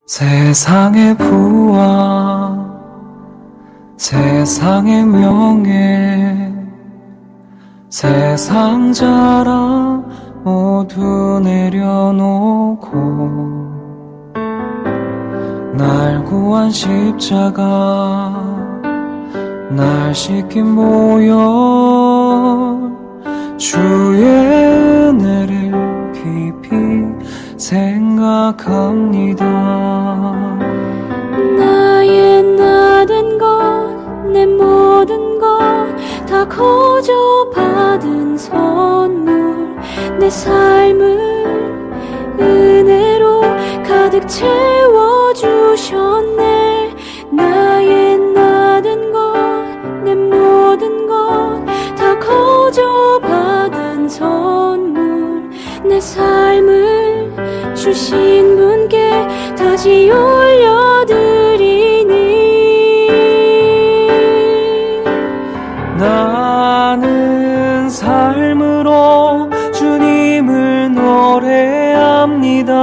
세상의 부와 세상의 명예 세상 자랑 모두 내려놓고 날 구한 십자가 날 씻긴 보혈 주의 은혜를 깊이 생각합니다. 나의 나된 것, 내 모든 것 다 거저 받은 선물, 내 삶을 은혜로 가득 채워주셨네. 나의 나된 것, 내 모든 것 다 거저 받은 선물, 내 삶을 주신 분께 다시 올려드리니 나는 삶으로 주님을 노래합니다.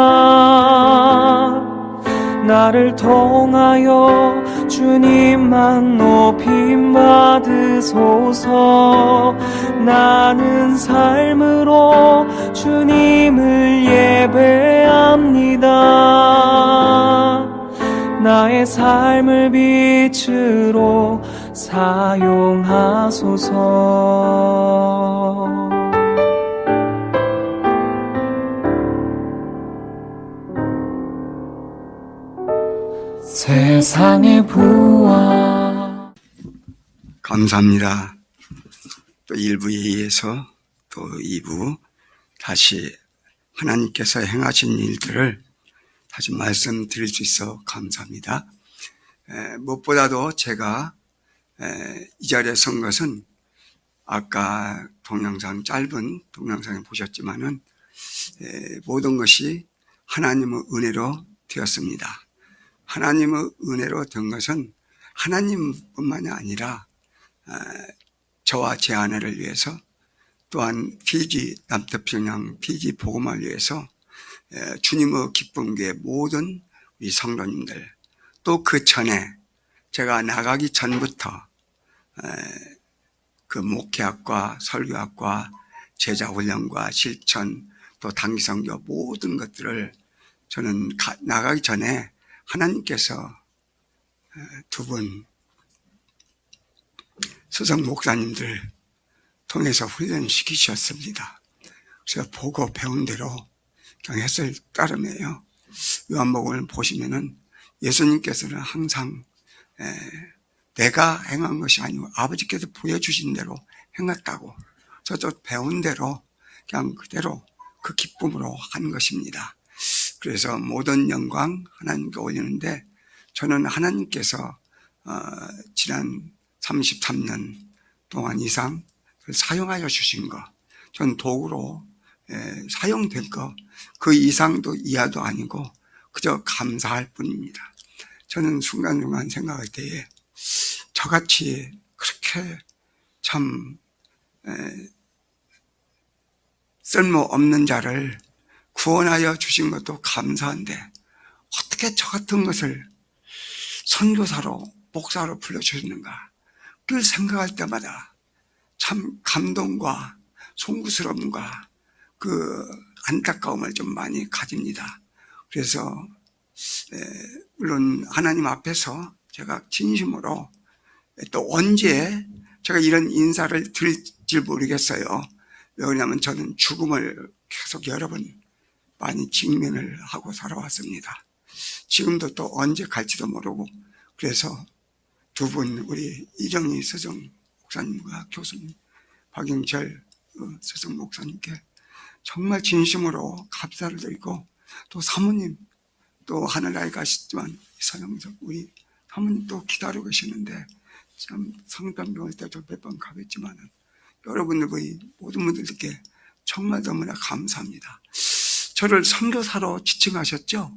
나를 통하여 주님만 높임 받으소서. 나는 삶으로 주님을 예배합니다. 나의 삶을 빛으로 사용하소서. 세상의 부와 감사합니다. 또 1부에 의해서 또 2부 다시 하나님께서 행하신 일들을 다시 말씀드릴 수 있어 감사합니다. 무엇보다도 제가 이 자리에 선 것은 아까 짧은 동영상에 보셨지만은 모든 것이 하나님의 은혜로 되었습니다. 하나님의 은혜로 된 것은 하나님뿐만이 아니라 저와 제 아내를 위해서, 또한 피지 남태평양 피지 복음을 위해서 주님의 기쁨교회 모든 우리 성도님들, 또 그 전에 제가 나가기 전부터 그 목회학과 설교학과 제자훈련과 실천 또 단기선교 모든 것들을 저는 나가기 전에 하나님께서 두 분 수석 목사님들 통해서 훈련시키셨습니다. 제가 보고 배운 대로 그냥 했을 따름이에요. 요한복음을 보시면은 예수님께서는 항상 내가 행한 것이 아니고 아버지께서 보여주신 대로 행했다고, 저도 배운 대로 그냥 그대로 그 기쁨으로 한 것입니다. 그래서 모든 영광 하나님께 올리는데, 저는 하나님께서 지난 33년 동안 이상 사용하여 주신 것, 전 도구로 사용된 것, 그 이상도 이하도 아니고 그저 감사할 뿐입니다. 저는 순간순간 생각할 때에 저같이 그렇게 참 쓸모없는 자를 구원하여 주신 것도 감사한데, 어떻게 저 같은 것을 선교사로 목사로 불러주시는가, 그걸 생각할 때마다 참 감동과 송구스러움과 그 안타까움을 좀 많이 가집니다. 그래서 물론 하나님 앞에서 제가 진심으로, 또 언제 제가 이런 인사를 드릴지 모르겠어요. 왜냐하면 저는 죽음을 계속 여러 번 많이 직면을 하고 살아왔습니다. 지금도 또 언제 갈지도 모르고, 그래서 두 분, 우리 이정희 서정 목사님과 교수님, 박영철 서정 목사님께 정말 진심으로 감사를 드리고, 또 사모님, 또 하늘나라에 가시지만 서영석 우리 사모님 또 기다리고 계시는데, 참 성탄병원 때도 몇 번 가겠지만은 여러분들의 모든 분들께 정말 너무나 감사합니다. 저를 선교사로 지칭하셨죠?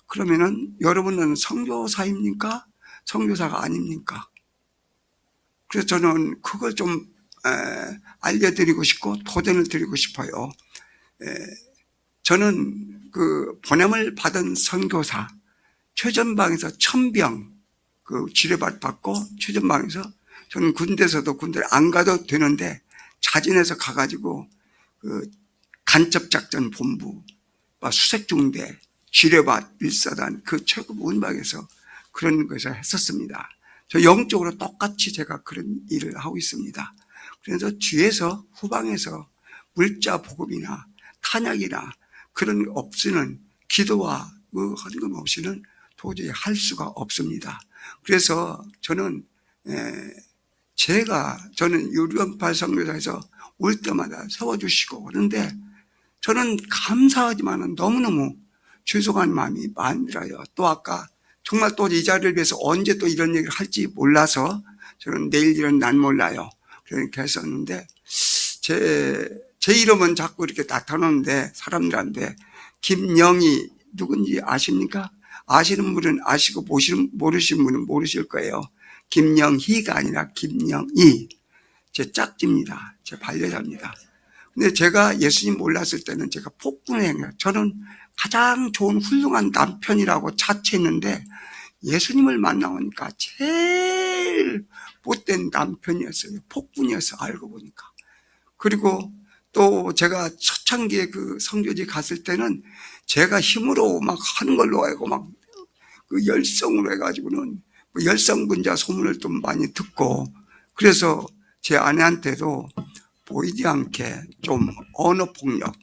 그러면은 여러분은 선교사입니까? 선교사가 아닙니까? 그래서 저는 그걸 좀 알려드리고 싶고 도전을 드리고 싶어요. 저는 그 보냄을 받은 선교사, 최전방에서 1000병 그 치료받고 최전방에서 저는 군대에서도 군대를 안 가도 되는데 자진해서 가가지고 그 간첩작전 본부, 수색중대, 지뢰밭 1사단 그 최고 운박에서 그런 것을 했었습니다. 저 영적으로 똑같이 제가 그런 일을 하고 있습니다. 그래서 뒤에서 후방에서 물자 보급이나 탄약이나 그런 거 없이는 기도와 뭐 하는 것 없이는 도저히 할 수가 없습니다. 그래서 저는 저는 유령팔 선교사에서 올 때마다 세워주시고 그런데 저는 감사하지만 너무너무 죄송한 마음이 많이 들어요. 또 아까 정말 또 이 자리를 위해서 언제 또 이런 얘기를 할지 몰라서 저는 내일 일은 난 몰라요. 그렇게 했었는데 제 이름은 자꾸 이렇게 나타나는데 사람들한테 김영희 누군지 아십니까? 아시는 분은 아시고 모르시는 분은 모르실 거예요. 김영희가 아니라 김영희. 제 짝집니다. 제 반려자입니다. 근데 제가 예수님 몰랐을 때는 제가 폭군을 행해요. 저는 가장 좋은 훌륭한 남편이라고 자처했는데 예수님을 만나보니까 제일 못된 남편이었어요. 폭군이었어요. 알고 보니까. 그리고 또 제가 초창기에 그 선교지 갔을 때는 제가 힘으로 막 하는 걸로 알고 막 그 열성으로 해가지고는 열성분자 소문을 좀 많이 듣고 그래서 제 아내한테도 보이지 않게 좀 언어폭력,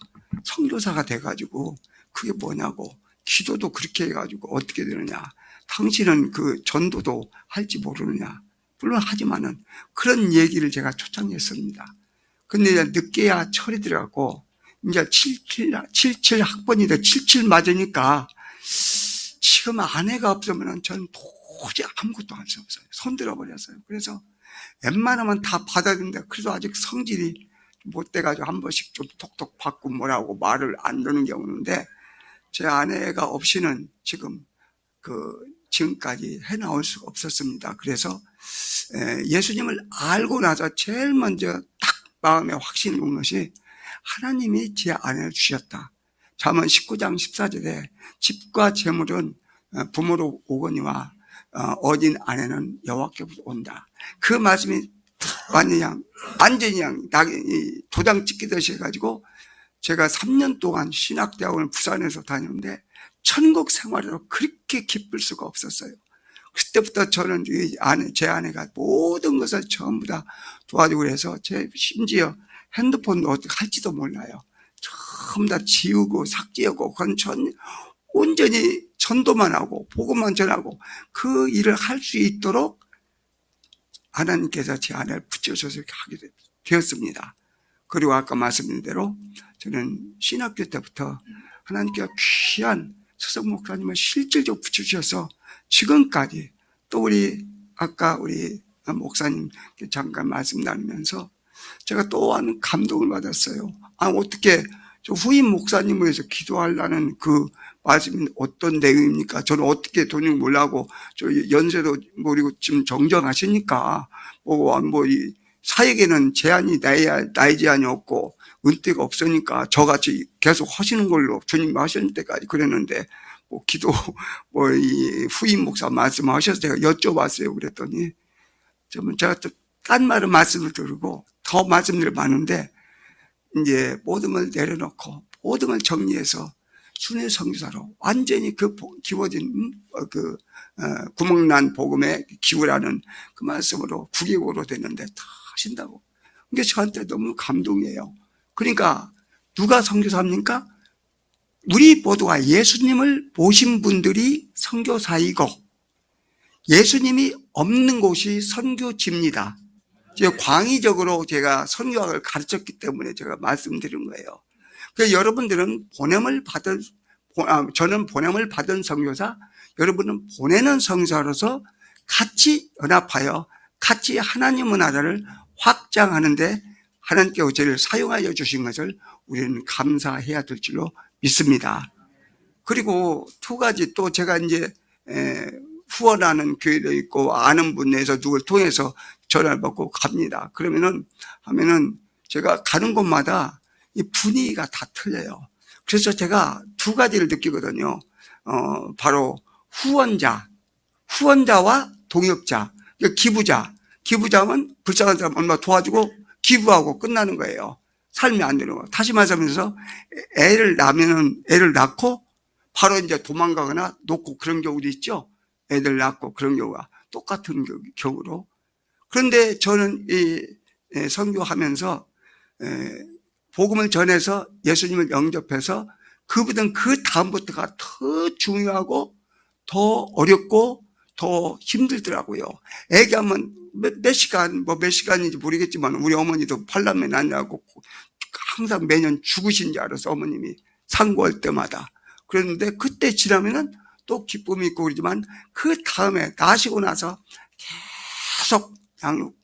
선교사가 돼가지고 그게 뭐냐고 기도도 그렇게 해가지고 어떻게 되느냐 당신은 그 전도도 할지 모르느냐 물론 하지만은 그런 얘기를 제가 초창했습니다. 근데 이제 늦게야 철이 들어가고 이제 77 학번이다 77 맞으니까 지금 아내가 없으면 저는 도저히 아무것도 할 수 없어요. 손들어 버렸어요. 그래서 웬만하면 다 받아들인다. 그래도 아직 성질이 못 돼가지고 한 번씩 좀 톡톡 받고 뭐라고 말을 안 듣는 경우인데 제 아내가 없이는 지금까지 해 나올 수가 없었습니다. 그래서 예수님을 알고 나서 제일 먼저 딱 마음에 확신이 온 것이 하나님이 제 아내를 주셨다. 잠언 19장 14절에 집과 재물은 부모로 오거니와 어진 아내는 여호와께로부터 온다. 그 말씀이 완전히 도장 찍히듯이 해가지고 제가 3년 동안 신학대학원을 부산에서 다녔는데 천국 생활으로 그렇게 기쁠 수가 없었어요. 그때부터 저는 제 아내가 모든 것을 전부 다 도와주고 그래서 심지어 핸드폰도 어떻게 할지도 몰라요. 전부 다 지우고 삭제하고 온전히 전도만 하고 복음만 전하고 그 일을 할 수 있도록 하나님께서 제 아내를 붙여줘서 이렇게 하게 되었습니다. 그리고 아까 말씀드린 대로 저는 신학교 때부터 하나님께서 귀한 서석 목사님을 실질적으로 붙여주셔서 지금까지 또 아까 우리 목사님 잠깐 말씀 나누면서 제가 또한 감동을 받았어요. 어떻게 저 후임 목사님을 위해서 기도하려는 그 말씀이 어떤 내용입니까? 저는 어떻게 돈을 몰라고 저 연세도 모르고 지금 정정하시니까 이 사역에는 나이 제한이 없고 은퇴가 없으니까 저같이 계속 하시는 걸로 주님 하시는 때까지 그랬는데 기도 이 후임 목사 말씀하셔서 제가 여쭤봤어요. 그랬더니 제가 또 딴 말은 말씀을 들고 더 말씀들이 많은데 이제 모든 걸 내려놓고 모든 걸 정리해서 순회 선교사로 완전히 그 기워진 구멍난 복음에 기우라는 그 말씀으로 국익으로 됐는데 다 하신다고. 그게 저한테 너무 감동이에요. 그러니까 누가 선교사입니까? 우리 모두가 예수님을 모신 분들이 선교사이고 예수님이 없는 곳이 선교지입니다. 광의적으로 제가 선교학을 가르쳤기 때문에 제가 말씀드린 거예요. 그래서 여러분들은 저는 보냄을 받은 선교사, 여러분은 보내는 선교사로서 같이 연합하여 같이 하나님의 나라를 확장하는데 하나님께서 저를 사용하여 주신 것을 우리는 감사해야 될 줄로 믿습니다. 그리고 두 가지 또 제가 이제 후원하는 교회도 있고 아는 분에서 누굴 통해서 전화를 받고 갑니다. 하면은 제가 가는 곳마다 이 분위기가 다 틀려요. 그래서 제가 두 가지를 느끼거든요. 바로 후원자와 동역자, 기부자면 불쌍한 사람 얼마 도와주고 기부하고 끝나는 거예요. 삶이 안 되는 거. 다시 말하면서 애를 낳고 바로 이제 도망가거나 놓고 그런 경우도 있죠. 애들 낳고 그런 경우가 똑같은 경우로. 그런데 저는 이 선교하면서 복음을 전해서 예수님을 영접해서 그분은 그 다음부터가 더 중요하고 더 어렵고 더 힘들더라고요. 애기하면 몇 시간인지 모르겠지만 우리 어머니도 팔남매 낳냐고 항상 매년 죽으신 줄 알아서 어머님이 상고할 때마다. 그랬는데 그때 지나면은 또 기쁨이 있고 그러지만 그 다음에 나시고 나서 계속 양육.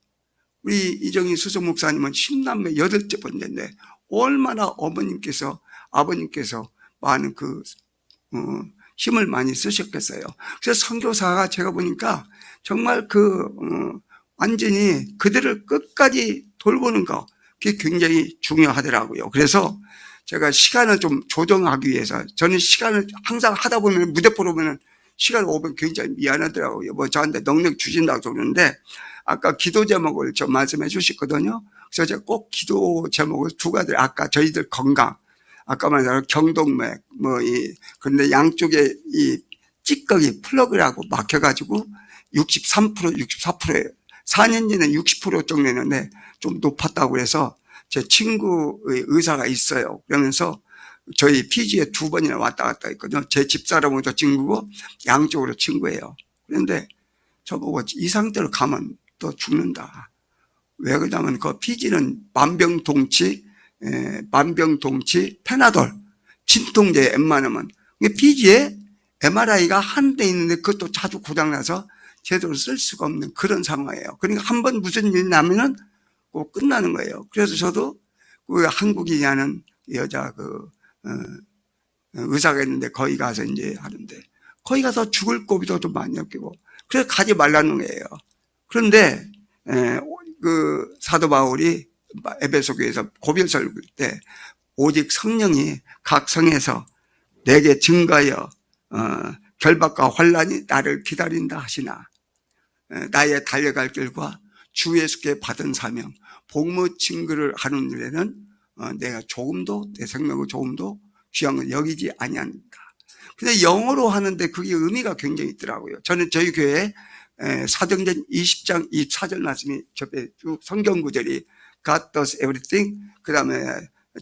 우리 이정희 수석 목사님은 10남매 8째 번째인데 얼마나 어머님께서 아버님께서 많은 힘을 많이 쓰셨겠어요. 그래서 선교사가 제가 보니까 정말 완전히 그들을 끝까지 돌보는 거, 그게 굉장히 중요하더라고요. 그래서 제가 시간을 좀 조정하기 위해서 저는 시간을 항상 하다 보면 무대포로 보면 시간 오면 굉장히 미안하더라고요. 저한테 능력 주신다고 그러는데 아까 기도 제목을 좀 말씀해 주셨거든요. 그래서 제가 꼭 기도 제목을 두 가지, 아까 저희들 건강, 아까 말한 경동맥, 그런데 양쪽에 이 찌꺼기 플러그라고 막혀가지고 63%, 64%예요. 4년 전에 60% 정도 했는데 좀 높았다고 해서 제 친구의 의사가 있어요. 그러면서 저희 피지에 2번이나 왔다 갔다 했거든요. 제 집사람도 친구고 양쪽으로 친구예요. 그런데 저보고 이 상태로 가면 또 죽는다. 왜 그러냐면 그 피지는 만병통치, 페나돌, 진통제 웬만하면. 피지에 MRI가 한 대 있는데 그것도 자주 고장나서 제대로 쓸 수가 없는 그런 상황이에요. 그러니까 한번 무슨 일이 나면은 꼭 끝나는 거예요. 그래서 저도 한국인이라는 여자 의사가 있는데 거기 가서 이제 하는데 거기 가서 죽을 고비도 좀 많이 느끼고 그래서 가지 말라는 거예요. 그런데 사도 바울이 에베소교에서 고별설 때 오직 성령이 각 성에서 내게 증거하여 결박과 환난이 나를 기다린다 하시나 나의 달려갈 길과 주 예수께 받은 사명 복무 증거를 하는 일에는 내가 내 생명을 조금도 귀한 걸 여기지 아니한다. 근데 영어로 하는데 그게 의미가 굉장히 있더라고요. 저는 저희 교회에 사도행전 20장 24절 말씀이 접해 쭉 성경 구절이 God does everything, 그 다음에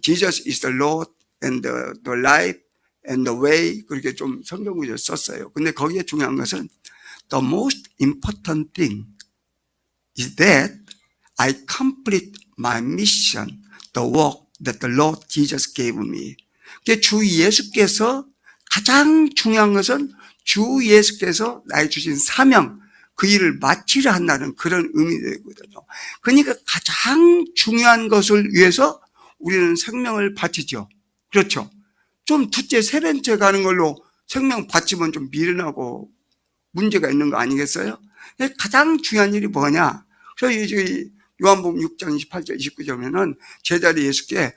Jesus is the Lord and the life and the way, 그렇게 좀 성경 구절 썼어요. 근데 거기에 중요한 것은 the most important thing is that I complete my mission, the work that the Lord Jesus gave me. 주 예수께서 가장 중요한 것은 주 예수께서 나의 주신 사명, 그 일을 마치려 한다는 그런 의미되거든요. 그러니까 가장 중요한 것을 위해서 우리는 생명을 바치죠. 그렇죠. 좀 둘째, 세 번째 가는 걸로 생명 바치면 좀 미련하고 문제가 있는 거 아니겠어요? 가장 중요한 일이 뭐냐? 그래서 요한복음 6장 28절 29절에는 제자리 예수께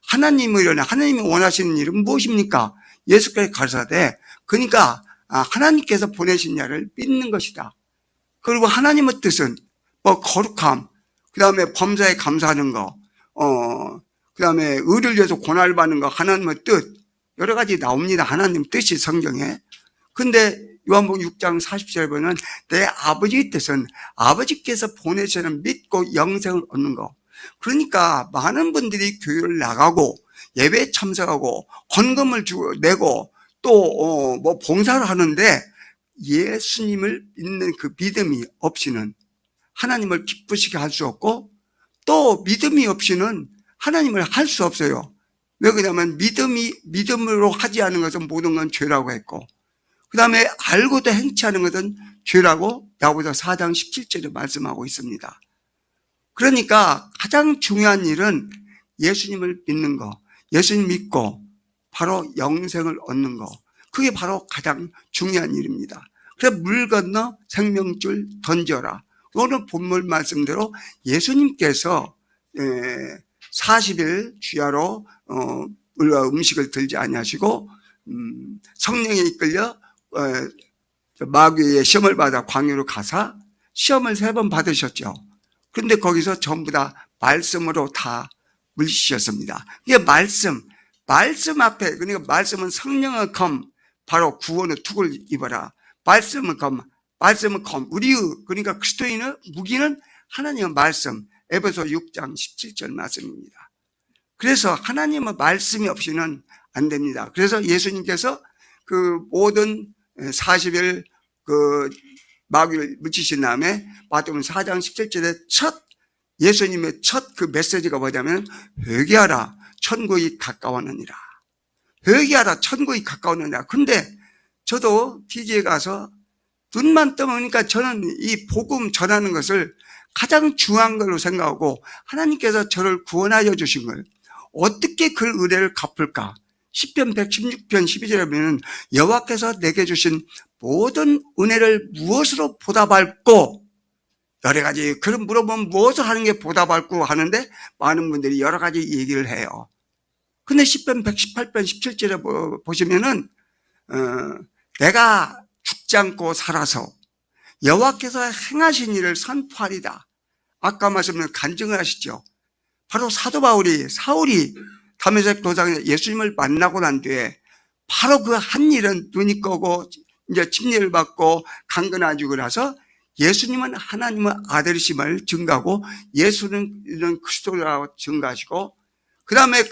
하나님이 원하시는 일은 무엇입니까? 예수께서 가르치되 그러니까 하나님께서 보내신 자를 믿는 것이다. 그리고 하나님의 뜻은 거룩함, 그 다음에 범사에 감사하는 거, 그 다음에 의를 위해서 고난을 받는 거, 하나님의 뜻 여러 가지 나옵니다. 하나님 뜻이 성경에. 근데 요한복음 6장 40절에 보면 내 아버지의 뜻은 아버지께서 보내시는 믿고 영생을 얻는 거. 그러니까 많은 분들이 교회를 나가고 예배에 참석하고 헌금을 내고 또 봉사를 하는데 예수님을 믿는 그 믿음이 없이는 하나님을 기쁘시게 할 수 없고 또 믿음이 없이는 하나님을 할 수 없어요. 왜 그러냐면 믿음으로 하지 않은 것은 모든 건 죄라고 했고 그 다음에 알고도 행치 않은 것은 죄라고 야고보서 4장 17절에 말씀하고 있습니다. 그러니까 가장 중요한 일은 예수님을 믿는 거, 예수님 믿고 바로 영생을 얻는 거, 그게 바로 가장 중요한 일입니다. 그래서 물 건너 생명줄 던져라. 오늘 본문 말씀대로 예수님께서 40일 주야로 음식을 들지 아니하시고 성령에 이끌려 마귀의 시험을 받아 광야로 가사 시험을 3번 받으셨죠. 그런데 거기서 전부 다 말씀으로 다 물리치셨습니다. 이게 말씀 앞에, 그러니까 말씀은 성령의 검, 바로 구원의 툭을 입어라. 말씀은 검, 우리의, 그러니까 그리스도인의 무기는 하나님의 말씀, 에베소 6장 17절 말씀입니다. 그래서 하나님의 말씀이 없이는 안 됩니다. 그래서 예수님께서 그 모든 40일 그 마귀를 물리치신 다음에 마태복음 4장 17절에 예수님의 첫 그 메시지가 뭐냐면 회개하라, 천국이 가까웠느니라. 회개하라, 천국이 가까웠느니라. 근데 저도 피지에 가서 눈만 떠보니까 저는 이 복음 전하는 것을 가장 중요한 걸로 생각하고 하나님께서 저를 구원하여 주신 걸 어떻게 그 은혜를 갚을까? 시편 116편 12절에 보면 여호와께서 내게 주신 모든 은혜를 무엇으로 보답할꼬? 여러 가지 그런 물어보면 무엇을 하는 게 보답할꼬 하는데 많은 분들이 여러 가지 얘기를 해요. 근데 시편 118편 17절에 보시면은 내가 죽지 않고 살아서 여호와께서 행하신 일을 선포하리다. 아까 말씀을 간증을 하시죠. 바로 사도 바울이 사울이 다메섹 도상에서 예수님을 만나고 난 뒤에 바로 그 한 일은 눈이 꺼고 이제 침례를 받고 강건해지고 나서 예수님은 하나님의 아들이심을 증거하고 예수는 이런 그리스도라고 증거하시고 그 다음에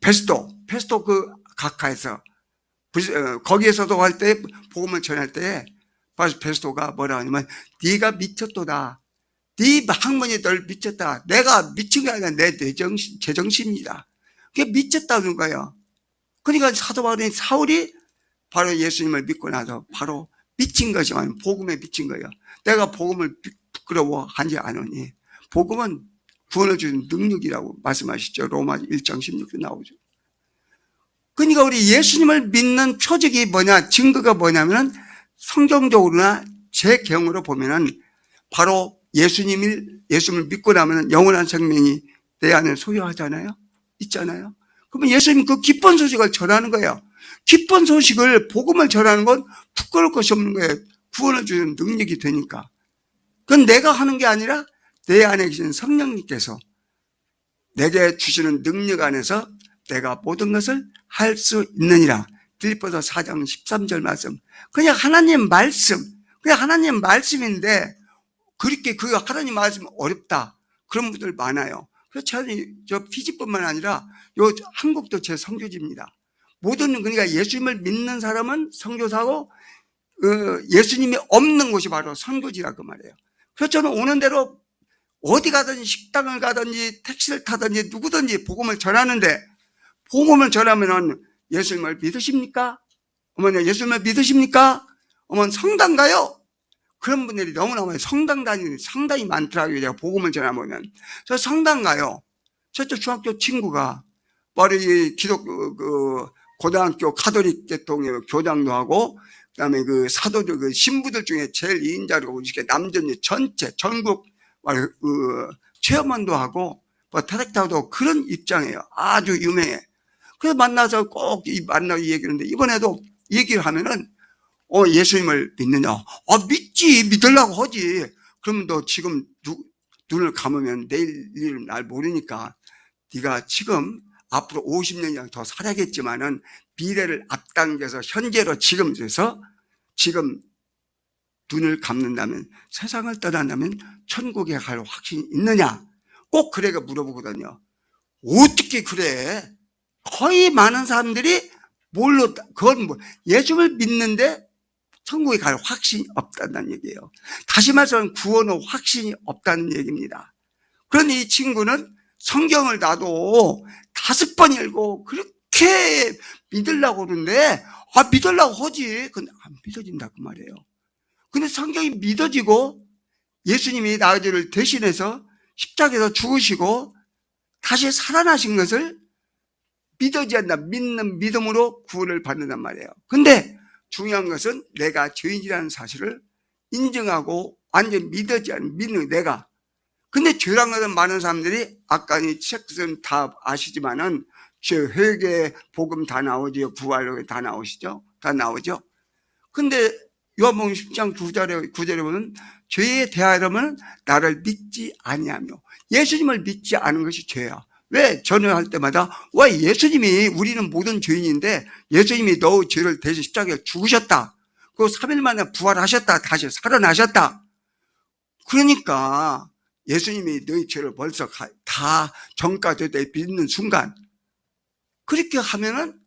페스토 그 각하에서 거기에서도 할 때 복음을 전할 때 베스토가 뭐라 하냐면 네가 미쳤도다. 네 학문이 널 미쳤다. 내가 미친 게 아니라 내 제정신이다. 그게 미쳤다는 거예요. 그러니까 사도 바울이 사울이 바로 예수님을 믿고 나서 바로 미친 것이면 복음에 미친 거예요. 내가 복음을 부끄러워하지 않으니 복음은 구원을 주는 능력이라고 말씀하시죠. 로마 1장 16절 나오죠. 그러니까 우리 예수님을 믿는 표적이 뭐냐, 증거가 뭐냐면은 성경적으로나 제 경우로 보면은 바로 예수님을 믿고 나면 영원한 생명이 내 안에 소유하잖아요. 있잖아요. 그러면 예수님 그 기쁜 소식을 전하는 거예요. 기쁜 소식을, 복음을 전하는 건 부끄러울 것이 없는 거예요. 구원을 주는 능력이 되니까. 그건 내가 하는 게 아니라 내 안에 계신 성령님께서 내게 주시는 능력 안에서 내가 모든 것을 할 수 있느니라. 빌립보서 4장 13절 말씀. 그냥 하나님 말씀, 그냥 하나님 말씀인데 그렇게 그 하나님 말씀 어렵다. 그런 분들 많아요. 그래서 저 피지뿐만 아니라 요 한국도 제 선교지입니다. 모든, 그러니까 예수님을 믿는 사람은 선교사고 예수님이 없는 곳이 바로 선교지라 그 말이에요. 그래서 저는 오는 대로 어디 가든지 식당을 가든지 택시를 타든지 누구든지 복음을 전하는데 복음을 전하면은 예수님을 믿으십니까? 어머니 예수님을 믿으십니까? 어머니 성당 가요? 그런 분들이 너무나 많아요. 성당 다니는 상당히 많더라고요. 제가 복음을 전하면. 저 성당 가요. 저쪽 중학교 친구가 바로 이 고등학교 가톨릭 계통의 교장도 하고 그다음에 그 사도들 그 신부들 중에 제일 2인자로 이렇게 남전이 전체 전국 체험원도 하고 뭐 타렉타도 그런 입장이에요. 아주 유명해. 그래서 만나서 꼭 만나고 얘기하는데 이번에도 얘기를 하면은 예수님을 믿느냐? 믿지. 믿으려고 하지. 그러면 너 지금 눈을 감으면 내일 일을 날 모르니까 네가 지금 앞으로 50년이나 더 살아야겠지만은 미래를 앞당겨서 현재로 지금에서 지금 눈을 감는다면 세상을 떠난다면 천국에 갈 확신이 있느냐? 꼭 그래가 물어보거든요. 어떻게 그래? 거의 많은 사람들이 그건 예수를 믿는데 천국에 갈 확신이 없다는 얘기예요. 다시 말해서 구원의 확신이 없다는 얘기입니다. 그런데 이 친구는 성경을 나도 5번 읽고 그렇게 믿으려고 그러는데 믿으려고 하지. 근데 안 믿어진다 그 말이에요. 근데 성경이 믿어지고 예수님이 나를 대신해서 십자가에서 죽으시고 다시 살아나신 것을 믿어지 않나 믿는 믿음으로 구원을 받는단 말이에요. 근데 중요한 것은 내가 죄인이라는 사실을 인정하고 완전히 믿어지 않는 믿는 내가. 근데 죄란 것은 많은 사람들이 아까 이 책은 다 아시지만은 회개, 복음 다 나오죠. 부활 다 나오시죠? 다 나오죠? 근데 요한복음 10장 9절에 보면 죄에 대하여는 나를 믿지 아니하며, 예수님을 믿지 않은 것이 죄야. 왜? 전화할 때마다 왜 예수님이, 우리는 모든 죄인인데 예수님이 너 죄를 대신 십자가에 죽으셨다. 그 3일 만에 부활하셨다. 다시 살아나셨다. 그러니까 예수님이 너희 죄를 벌써 다 정가되되 믿는 순간, 그렇게 하면은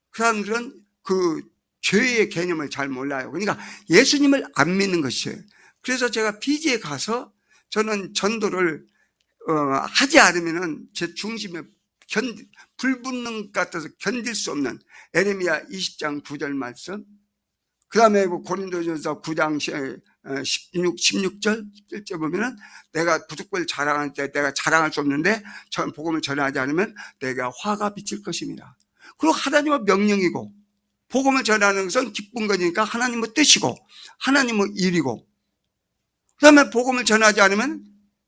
그 사람들은 그 죄의 개념을 잘 몰라요. 그러니까 예수님을 안 믿는 것이에요. 그래서 제가 피지에 가서 저는 전도를 하지 않으면은 제 중심에 불붙는 것 같아서 견딜 수 없는 에레미야 20장 9절 말씀, 그 다음에 고린도전서 9장 16절 17절 보면은 내가 부득불 자랑할 때 내가 자랑할 수 없는데 전 복음을 전하지 않으면 내가 화가 비칠 것입니다. 그리고 하나님의 명령이고, 복음을 전하는 것은 기쁜 거니까 하나님의 뜻이고 하나님의 일이고, 그 다음에 복음을 전하지 않으면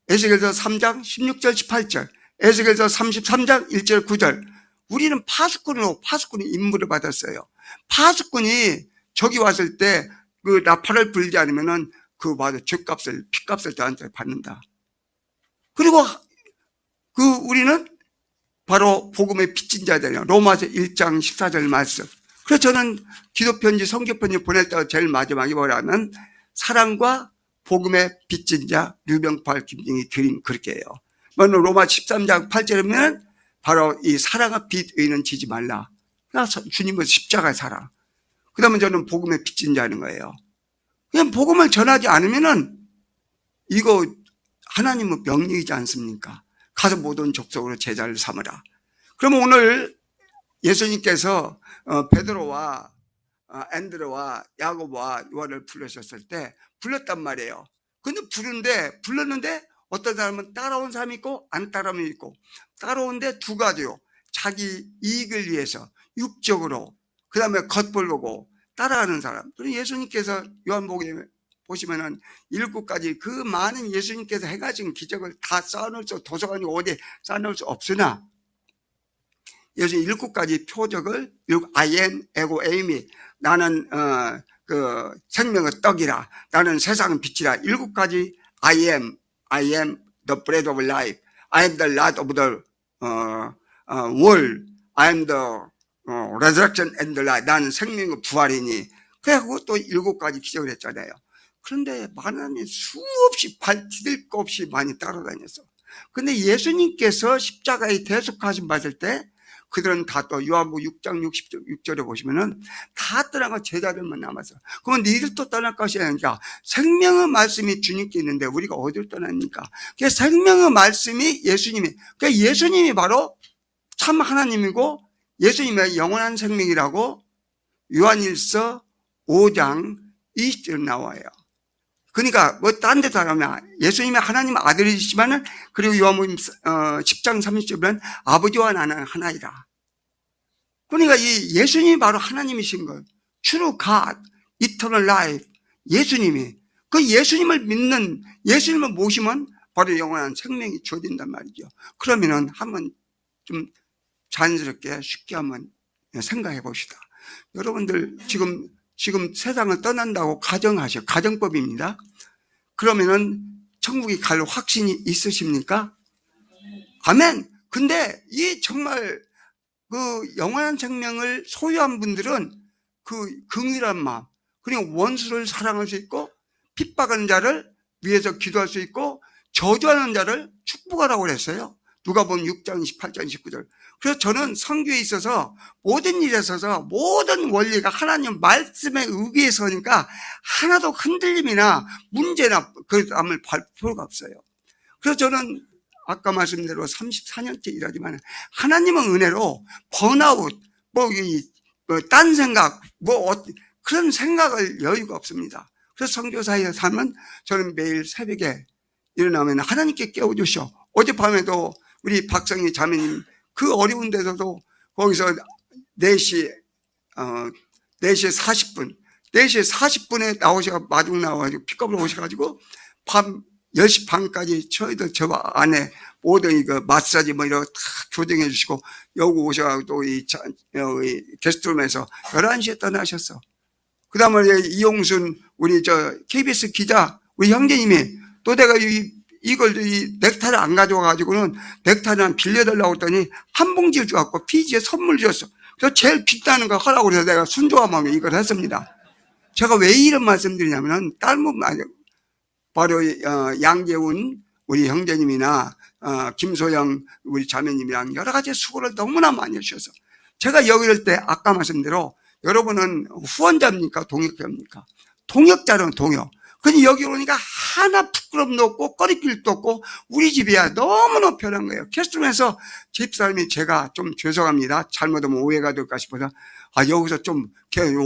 에스겔서 3장 16절 18절, 에스겔서 33장 1절 9절, 우리는 파수꾼이 임무를 받았어요. 파수꾼이 저기 왔을 때 그 나팔을 불지 않으면은 그 죄값을, 핏값을 저한테 받는다. 그리고 우리는 바로 복음의 빚진 자들이에요. 로마서 1장 14절 말씀. 그래서 저는 기도편지, 성교편지 보낼 때 제일 마지막에 뭐라면 사랑과 복음의 빚진 자 류병팔, 김진희 드림, 그렇게 해요. 로마 13장 8절에 보면 바로 이 사랑과 빚 의는 지지 말라. 주님의 십자가의 사랑. 그 다음에 저는 복음의 빚진 자는 거예요. 그냥 복음을 전하지 않으면은 이거 하나님의 명령이지 않습니까? 가서 모든 족속으로 제자를 삼으라. 그러면 오늘 예수님께서 베드로와 안드레와 야고보와 요한을 부르셨을 때 불렀단 말이에요. 근데 불렀는데 어떤 사람은 따라온 사람이 있고 안 따라오는 있고, 따라오는데 두 가지요. 자기 이익을 위해서 육적으로, 그 다음에 겉보려고 따라가는 사람. 그리고 예수님께서 요한복음에 보시면은 7가지 그 많은 예수님께서 해가진 기적을 다 쌓아놓을 수, 도서관이 어디에 쌓아놓을 수 없으나 예수님 7가지 표적을, I am, 에고, 에이미, 나는 그 생명의 떡이라, 나는 세상의 빛이라, 7가지 I am the bread of life, I am the light of the world, I am the resurrection and the life, 나는 생명의 부활이니. 그래갖고 또 7가지 기적을 했잖아요. 그런데 많은 수없이 발 디딜 거 없이 많이 따라다녔어. 근데 예수님께서 십자가에 대속하심 받을 때 그들은 다 또 요한복음 6장 66절에 보시면은 다 떠나고 제자들만 남았어. 그러면 니들도 떠날 것이 아니라 생명의 말씀이 주님께 있는데 우리가 어디를 떠납니까? 그 생명의 말씀이 예수님이, 그 예수님이 바로 참 하나님이고 예수님의 영원한 생명이라고 요한일서 5장 20절 나와요. 그러니까 뭐 딴 데도 안 하면 예수님이 하나님 아들이시면은, 그리고 요한복음 10장 30절 보면 아버지와 나는 하나이라. 그러니까 이 예수님이 바로 하나님이신 거예요. True God, Eternal Life. 예수님이, 그 예수님을 믿는, 예수님을 모시면 바로 영원한 생명이 주어진단 말이죠. 그러면은 한번 좀 자연스럽게 쉽게 한번 생각해 봅시다. 여러분들 지금 세상을 떠난다고 가정하셔. 가정법입니다. 그러면은 천국에 갈 확신이 있으십니까? 아멘. 근데 이 정말 그 영원한 생명을 소유한 분들은 그 긍휼한 마음, 그리고 원수를 사랑할 수 있고, 핍박하는 자를 위해서 기도할 수 있고, 저주하는 자를 축복하라고 그랬어요. 누가복음 6장 28장 19절. 그래서 저는 선교에 있어서 모든 일에 있어서 모든 원리가 하나님 말씀에 의기에 서니까 하나도 흔들림이나 문제나 그함을 볼 필요가 없어요. 그래서 저는 아까 말씀대로 34년째 일하지만 하나님은 은혜로 번아웃, 딴 생각, 그런 생각을 여유가 없습니다. 그래서 선교사에 살면 저는 매일 새벽에 일어나면 하나님께 깨워주셔. 어젯밤에도 우리 박성희 자매님 그 어려운 데서도 거기서 4시 40분에 마중 나와가지고 픽업을 오셔가지고 밤 10시 반까지 저희들 저 안에 모든 이거 마사지 뭐 이런 거 다 교정해 주시고 여기 오셔가지고 또 이 게스트룸에서 11시에 떠나셨어. 그 다음에 이용순 우리 저 KBS 기자 우리 형제님이 또 내가 이걸 이 넥타이를 안 가져와가지고는 넥타이를 빌려달라고 했더니 한 봉지 주갖고 피지에 선물 줬어. 그래서 제일 빛나는 거 하라고 그래서 내가 순조한 마음에 이걸 했습니다. 제가 왜 이런 말씀 드리냐면은 딸몸 아니 바로 양재훈 우리 형제님이나 김소영 우리 자매님이랑 여러 가지 수고를 너무나 많이 해주셔서 제가 여기 올 때 아까 말씀대로 여러분은 후원자입니까 동역자입니까? 동역자는 동역. 근데 여기 오니까 하나 부끄럼도 없고 꺼리낄도 없고 우리 집이야 너무너무 편한 거예요. 캐스트룸에서 집사람이 제가 좀 죄송합니다. 잘못하면 오해가 될까 싶어서 여기서 좀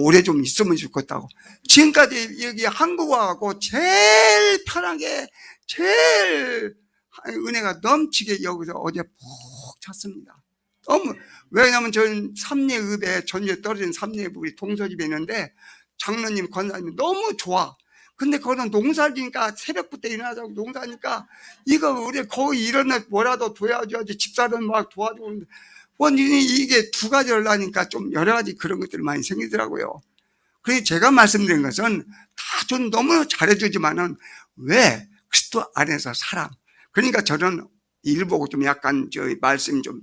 오래 좀 있으면 좋겠다고. 지금까지 여기 한국 와갖고 제일 편하게 제일 은혜가 넘치게 여기서 어제 푹 잤습니다. 너무 왜냐하면 저는 삼례읍에 전주에 떨어진 삼례읍 우리 동서집에 있는데 장로님 권사님이 너무 좋아. 근데 거기는 농사지니까 새벽부터 일어나자고 농사니까 이거 우리 거기 일어나 뭐라도 도와줘야지 집사람 막 도와주고 있는데 원인이 이게 두 가지를 하니까 좀 여러 가지 그런 것들이 많이 생기더라고요. 그래서 제가 말씀드린 것은 다 좀 너무 잘해주지만은 왜 그리스도 안에서 사랑. 그러니까 저는 일 보고 좀 약간 저 말씀 좀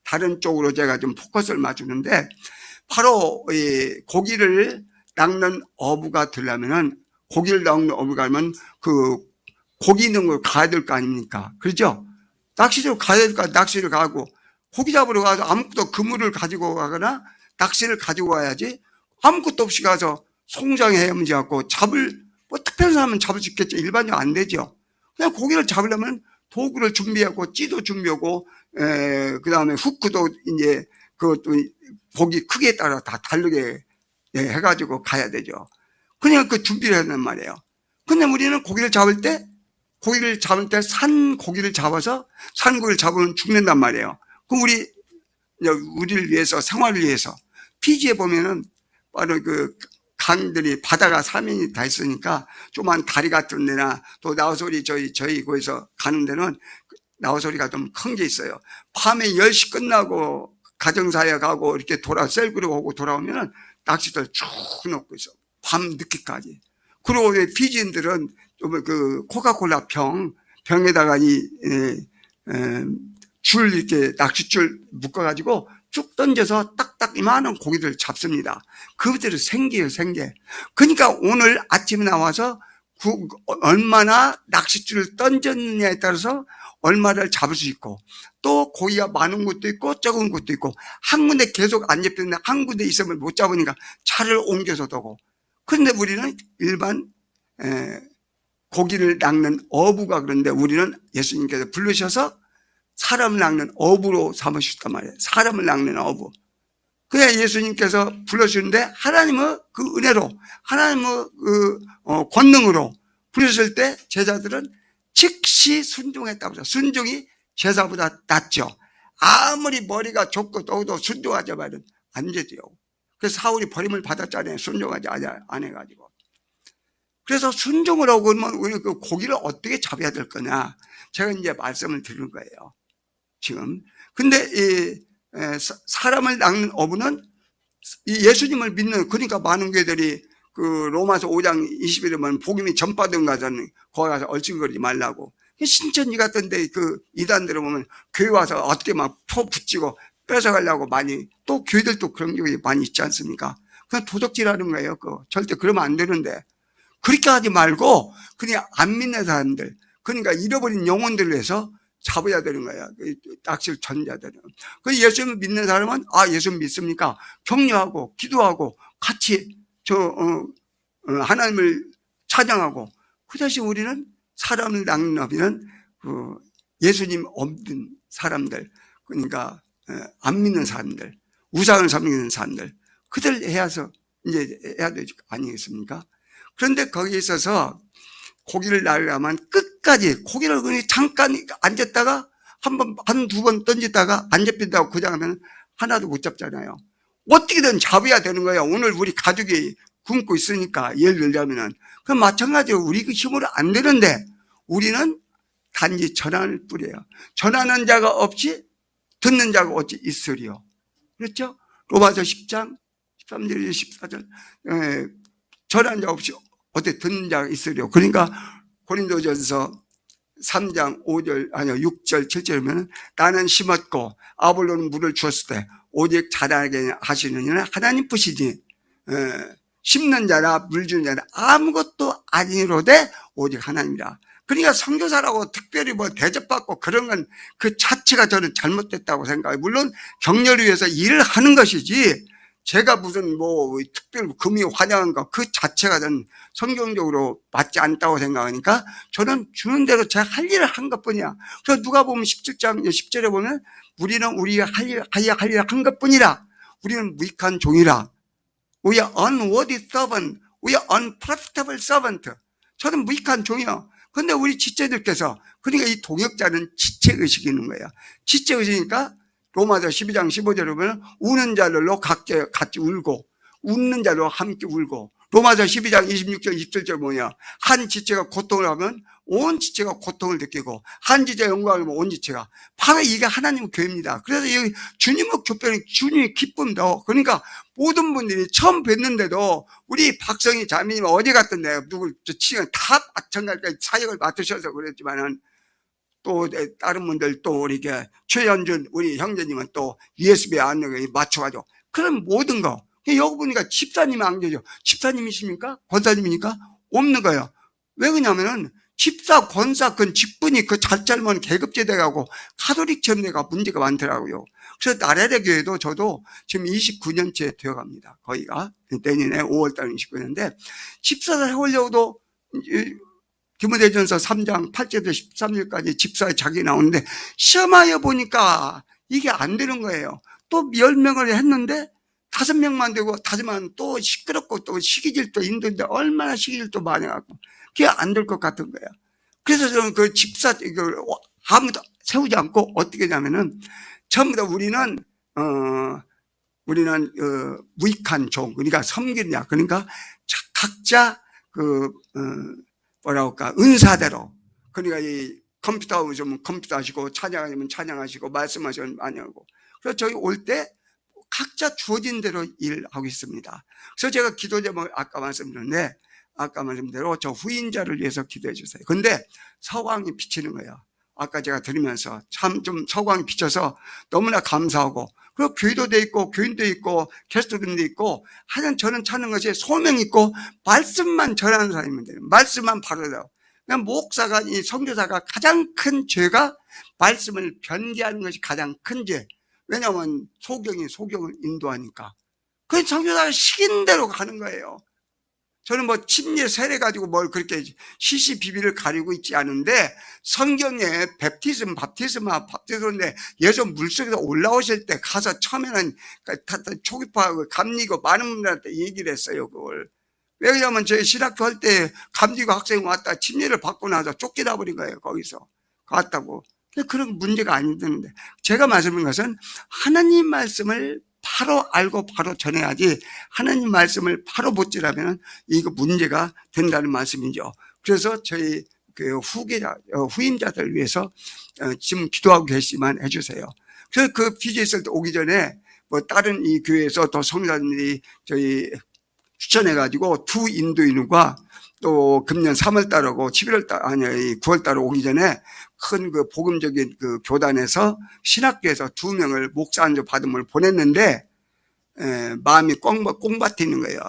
다른 쪽으로 제가 좀 포커스를 맞추는데 바로 이 고기를 낚는 어부가 되려면은 고기를 낚는 어부가 하면 그 고기 있는 걸 가야 될 거 아닙니까? 그렇죠? 낚시로 가야 될까 낚시를 가고 고기 잡으러 가서 아무것도 그물을 가지고 가거나 낚시를 가지고 와야지 아무것도 없이 가서 송장에 헤엄지 갖고 뭐 특별한 사람은 잡을 수 있겠죠. 일반적으로 안 되죠. 그냥 고기를 잡으려면 도구를 준비하고 찌도 준비하고 그 다음에 후크도 이제 그것도 고기 크기에 따라 다 다르게 해가지고 가야 되죠. 그냥 그 준비를 하는 말이에요. 근데 우리는 고기를 잡을 때 산 고기를 잡아서 산 고기를 잡으면 죽는단 말이에요. 그럼 우리를 위해서 생활을 위해서 피지에 보면은 바로 그 강들이 바다가 사면이 다 있으니까 조그만 다리 같은 데나 또 나우소리 저희 거기서 가는 데는 나우소리가 좀 큰 게 있어요. 밤에 10시 끝나고 가정사에 가고 이렇게 셀그로 오고 돌아오면은 낚시들 쭉 놓고 있어. 밤 늦게까지. 그리고 피지인들은 그 코카콜라 병에다가 줄 이렇게 낚싯줄 묶어가지고 쭉 던져서 딱딱 이만한 고기를 잡습니다. 그것들이 생기예요, 생계. 그러니까 오늘 아침에 나와서 얼마나 낚싯줄을 던졌느냐에 따라서 얼마를 잡을 수 있고 또 고기가 많은 것도 있고 적은 것도 있고 한 군데 계속 안 잡히는데 한 군데 있으면 못 잡으니까 차를 옮겨서 두고 그런데 우리는 일반 고기를 낚는 어부가 그런데 우리는 예수님께서 부르셔서 사람을 낚는 어부로 삼으셨단 말이에요. 사람을 낚는 어부. 그래 예수님께서 불러주는데 하나님의 그 은혜로 하나님의 그 권능으로 부르셨을 때 제자들은 즉시 순종했다고 해서 순종이 제사보다 낫죠. 아무리 머리가 좁고 또도 순종하지 말은 안 되죠. 그래서 사울이 버림을 받았잖아요. 순종하지 안 해가지고. 그래서 순종을 하고 그러면 우리 그 고기를 어떻게 잡아야 될 거냐. 제가 이제 말씀을 드리는 거예요. 지금. 근데 이 사람을 낚는 어부는 이 예수님을 믿는 그러니까 많은 교회들이 그 로마서 5장 20일에 보면 복음이 전파된 가서는 거기 가서 얼씬거리지 말라고. 신천지 같은데 그 이단들을 보면 교회 와서 어떻게 막 표 붙이고 뺏어가려고 많이 또 교회들도 그런 경우가 많이 있지 않습니까? 그냥 도적질하는 거예요. 절대 그러면 안 되는데 그렇게 하지 말고 그냥 안 믿는 사람들 그러니까 잃어버린 영혼들을 위해서 잡아야 되는 거야. 낚시를 던져야 되는. 그 예수님을 믿는 사람은 예수 믿습니까? 격려하고 기도하고 같이 하나님을 찬양하고 그 대신 우리는 사람을 낚는 어비는 예수님 없는 사람들 그러니까 안 믿는 사람들 우상을 섬기는 사람들 그들 해야 되지 아니겠습니까? 그런데 거기에 있어서 고기를 낚으려면 끝까지 고기를 그냥 잠깐 앉았다가 한두 번 던지다가 안 잡힌다고 그냥 하면 하나도 못 잡잖아요. 어떻게든 잡아야 되는 거예요. 오늘 우리 가족이 굶고 있으니까, 예를 들자면은. 그럼 마찬가지로 우리 그 힘으로 안 되는데, 우리는 단지 전하는 뿐이에요. 전하는 자가 없이 듣는 자가 어찌 있으리요. 그렇죠? 로마서 10장 13절 14절 전하는 자 없이 어떻게 듣는 자가 있으리요. 그러니까 고린도전서 3장 5절 아니요 6절 7절이면 나는 심었고 아볼로는 물을 주었을 때 오직 자라게 하시는 이는 하나님 뿐이지 심는 자나 물 주는 자나 아무것도 아니로되 오직 하나님이라. 그러니까 선교사라고 특별히 뭐 대접받고 그런 건 그 자체가 저는 잘못됐다고 생각해요. 물론 격려를 위해서 일을 하는 것이지 제가 무슨 뭐 특별 금이 환영한 거 그 자체가 저는 성경적으로 맞지 않다고 생각하니까 저는 주는 대로 제가 할 일을 한 것뿐이야. 그래서 누가 보면 17장 10절에 보면 우리는 우리가 할 일을 한 것뿐이라. 우리는 무익한 종이라. We are unworthy servant. We are unprofitable servant. 저는 무익한 종이요. 근데 우리 지체들께서, 그러니까 이 동역자는 지체의식이 있는 거예요. 지체의식이니까 로마서 12장 15절에 보면 우는 자들로 각자 같이 울고 웃는 자로 함께 울고, 로마서 12장 26절 27절 뭐냐, 한 지체가 고통을 하면 온 지체가 고통을 느끼고 한 지체가 영광을 하면 온 지체가, 바로 이게 하나님의 교회입니다. 그래서 여기 주님의 교회는 주님의 기쁨도, 그러니까 모든 분들이 처음 뵀는데도 우리 박성희 자매님 어디 갔던데 누굴 치면 다 마찬가지로 사역을 맡으셔서 그랬지만은 또 다른 분들 또 우리 최현준 우리 형제님은 또 USB에 안에 맞춰가지고 그런 모든 거 여기 보니까 집사님이 안 계죠. 집사님이십니까? 권사님이니까 없는 거예요. 왜 그러냐면은 집사, 권사, 그 직분이 그 잘잘못 계급제대하고 가톨릭 전례가 문제가 많더라고요. 그래서 나레레 교회도 저도 지금 29년째 되어갑니다. 거기가 내년에 5월달 29년인데 집사를 해오려고도 디모데전서 3장 8절부터 13절까지 집사에 자기 나오는데 시험하여 보니까 이게 안 되는 거예요. 또 10명을 했는데 5명만 되고 5만 또 시끄럽고 또 시기질도 힘든데 얼마나 시기질도 많이 갖고 그게 안 될 것 같은 거예요. 그래서 저는 그 집사 이걸 아무도 세우지 않고 어떻게 하냐면은 전부 다 우리는 무익한 종, 그러니까 섬기느냐, 그러니까 각자 뭐라고 할까, 은사대로, 그러니까 이 컴퓨터 하시면 컴퓨터 하시고 찬양하시면 찬양하시고 말씀하시면 많이 하고, 그래서 저희 올 때 각자 주어진 대로 일하고 있습니다. 그래서 제가 기도 제목을 아까 말씀드렸는데, 아까 말씀대로 저 후인자를 위해서 기도해 주세요. 근데 서광이 비치는 거예요. 아까 제가 들으면서 참 좀 서광이 비쳐서 너무나 감사하고, 그리고 교회도 돼 있고 교인도 있고 게스트들도 있고 하여튼 저는 찾는 것이 소명 있고 말씀만 전하는 사람이면 돼요. 말씀만 바르라고. 그냥 목사가, 이 선교사가 가장 큰 죄가 말씀을 변개하는 것이 가장 큰 죄. 왜냐하면 소경을 인도하니까. 그 선교사가 시킨 대로 가는 거예요. 저는 뭐 침례 세례 가지고 뭘 그렇게 시시비비를 가리고 있지 않은데, 성경에 밥티즘인데 예수 물속에서 올라오실 때 가서 처음에는 초기파하고 감리고 많은 분들한테 얘기를 했어요. 그걸 왜 그러냐면 저희 신학교 할 때 감리고 학생이 왔다 침례를 받고 나서 쫓겨나 버린 거예요. 거기서 갔다고. 그런 문제가 아니던데, 제가 말씀드린 것은 하나님 말씀을 바로 알고 바로 전해야지, 하나님 말씀을 바로 못 지라면 이거 문제가 된다는 말씀이죠. 그래서 저희 그 후임자들 위해서 지금 기도하고 계시지만 해주세요. 그래서 그 피지 있을 때 오기 전에 뭐 다른 이 교회에서 또 성도님들이 저희 추천해가지고 두 인도인과 또 금년 3월달하고 9월달 오기 전에 큰 그 복음적인 그 교단에서 신학교에서 2명을 목사 안수 받음을 보냈는데 마음이 꽁밭이는 거예요.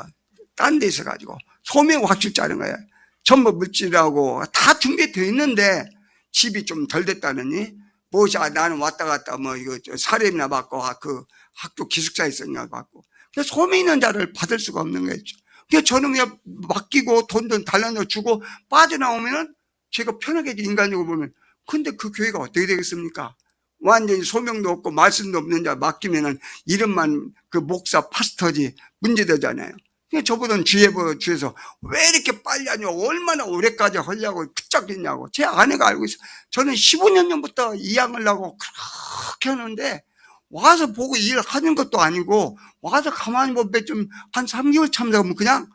딴 데 있어가지고 소명 확실히 짜는 거예요. 전부 물질하고 다 준비되어 있는데 집이 좀 덜 됐다느니 뭐지, 나는 왔다 갔다 뭐 이거 사례나 받고 그 학교 기숙사 있었냐 받고, 그래서 소명 있는 자를 받을 수가 없는 거였죠. 그래서 저는 그냥 맡기고 돈도 달라져 주고 빠져나오면은 제가 편하게 인간적으로 보면, 근데 그 교회가 어떻게 되겠습니까? 완전히 소명도 없고 말씀도 없는 자 맡기면은 이름만 그 목사 파스터지 문제되잖아요. 그러니까 저보다는 주에서 왜 이렇게 빨리 하냐고, 얼마나 오래까지 하려고 붙잡겠냐고. 제 아내가 알고 있어요. 저는 15년 전부터 이양하려고 그렇게 하는데 와서 보고 일하는 것도 아니고 와서 가만히 보면 좀 한 3개월 참자면 그냥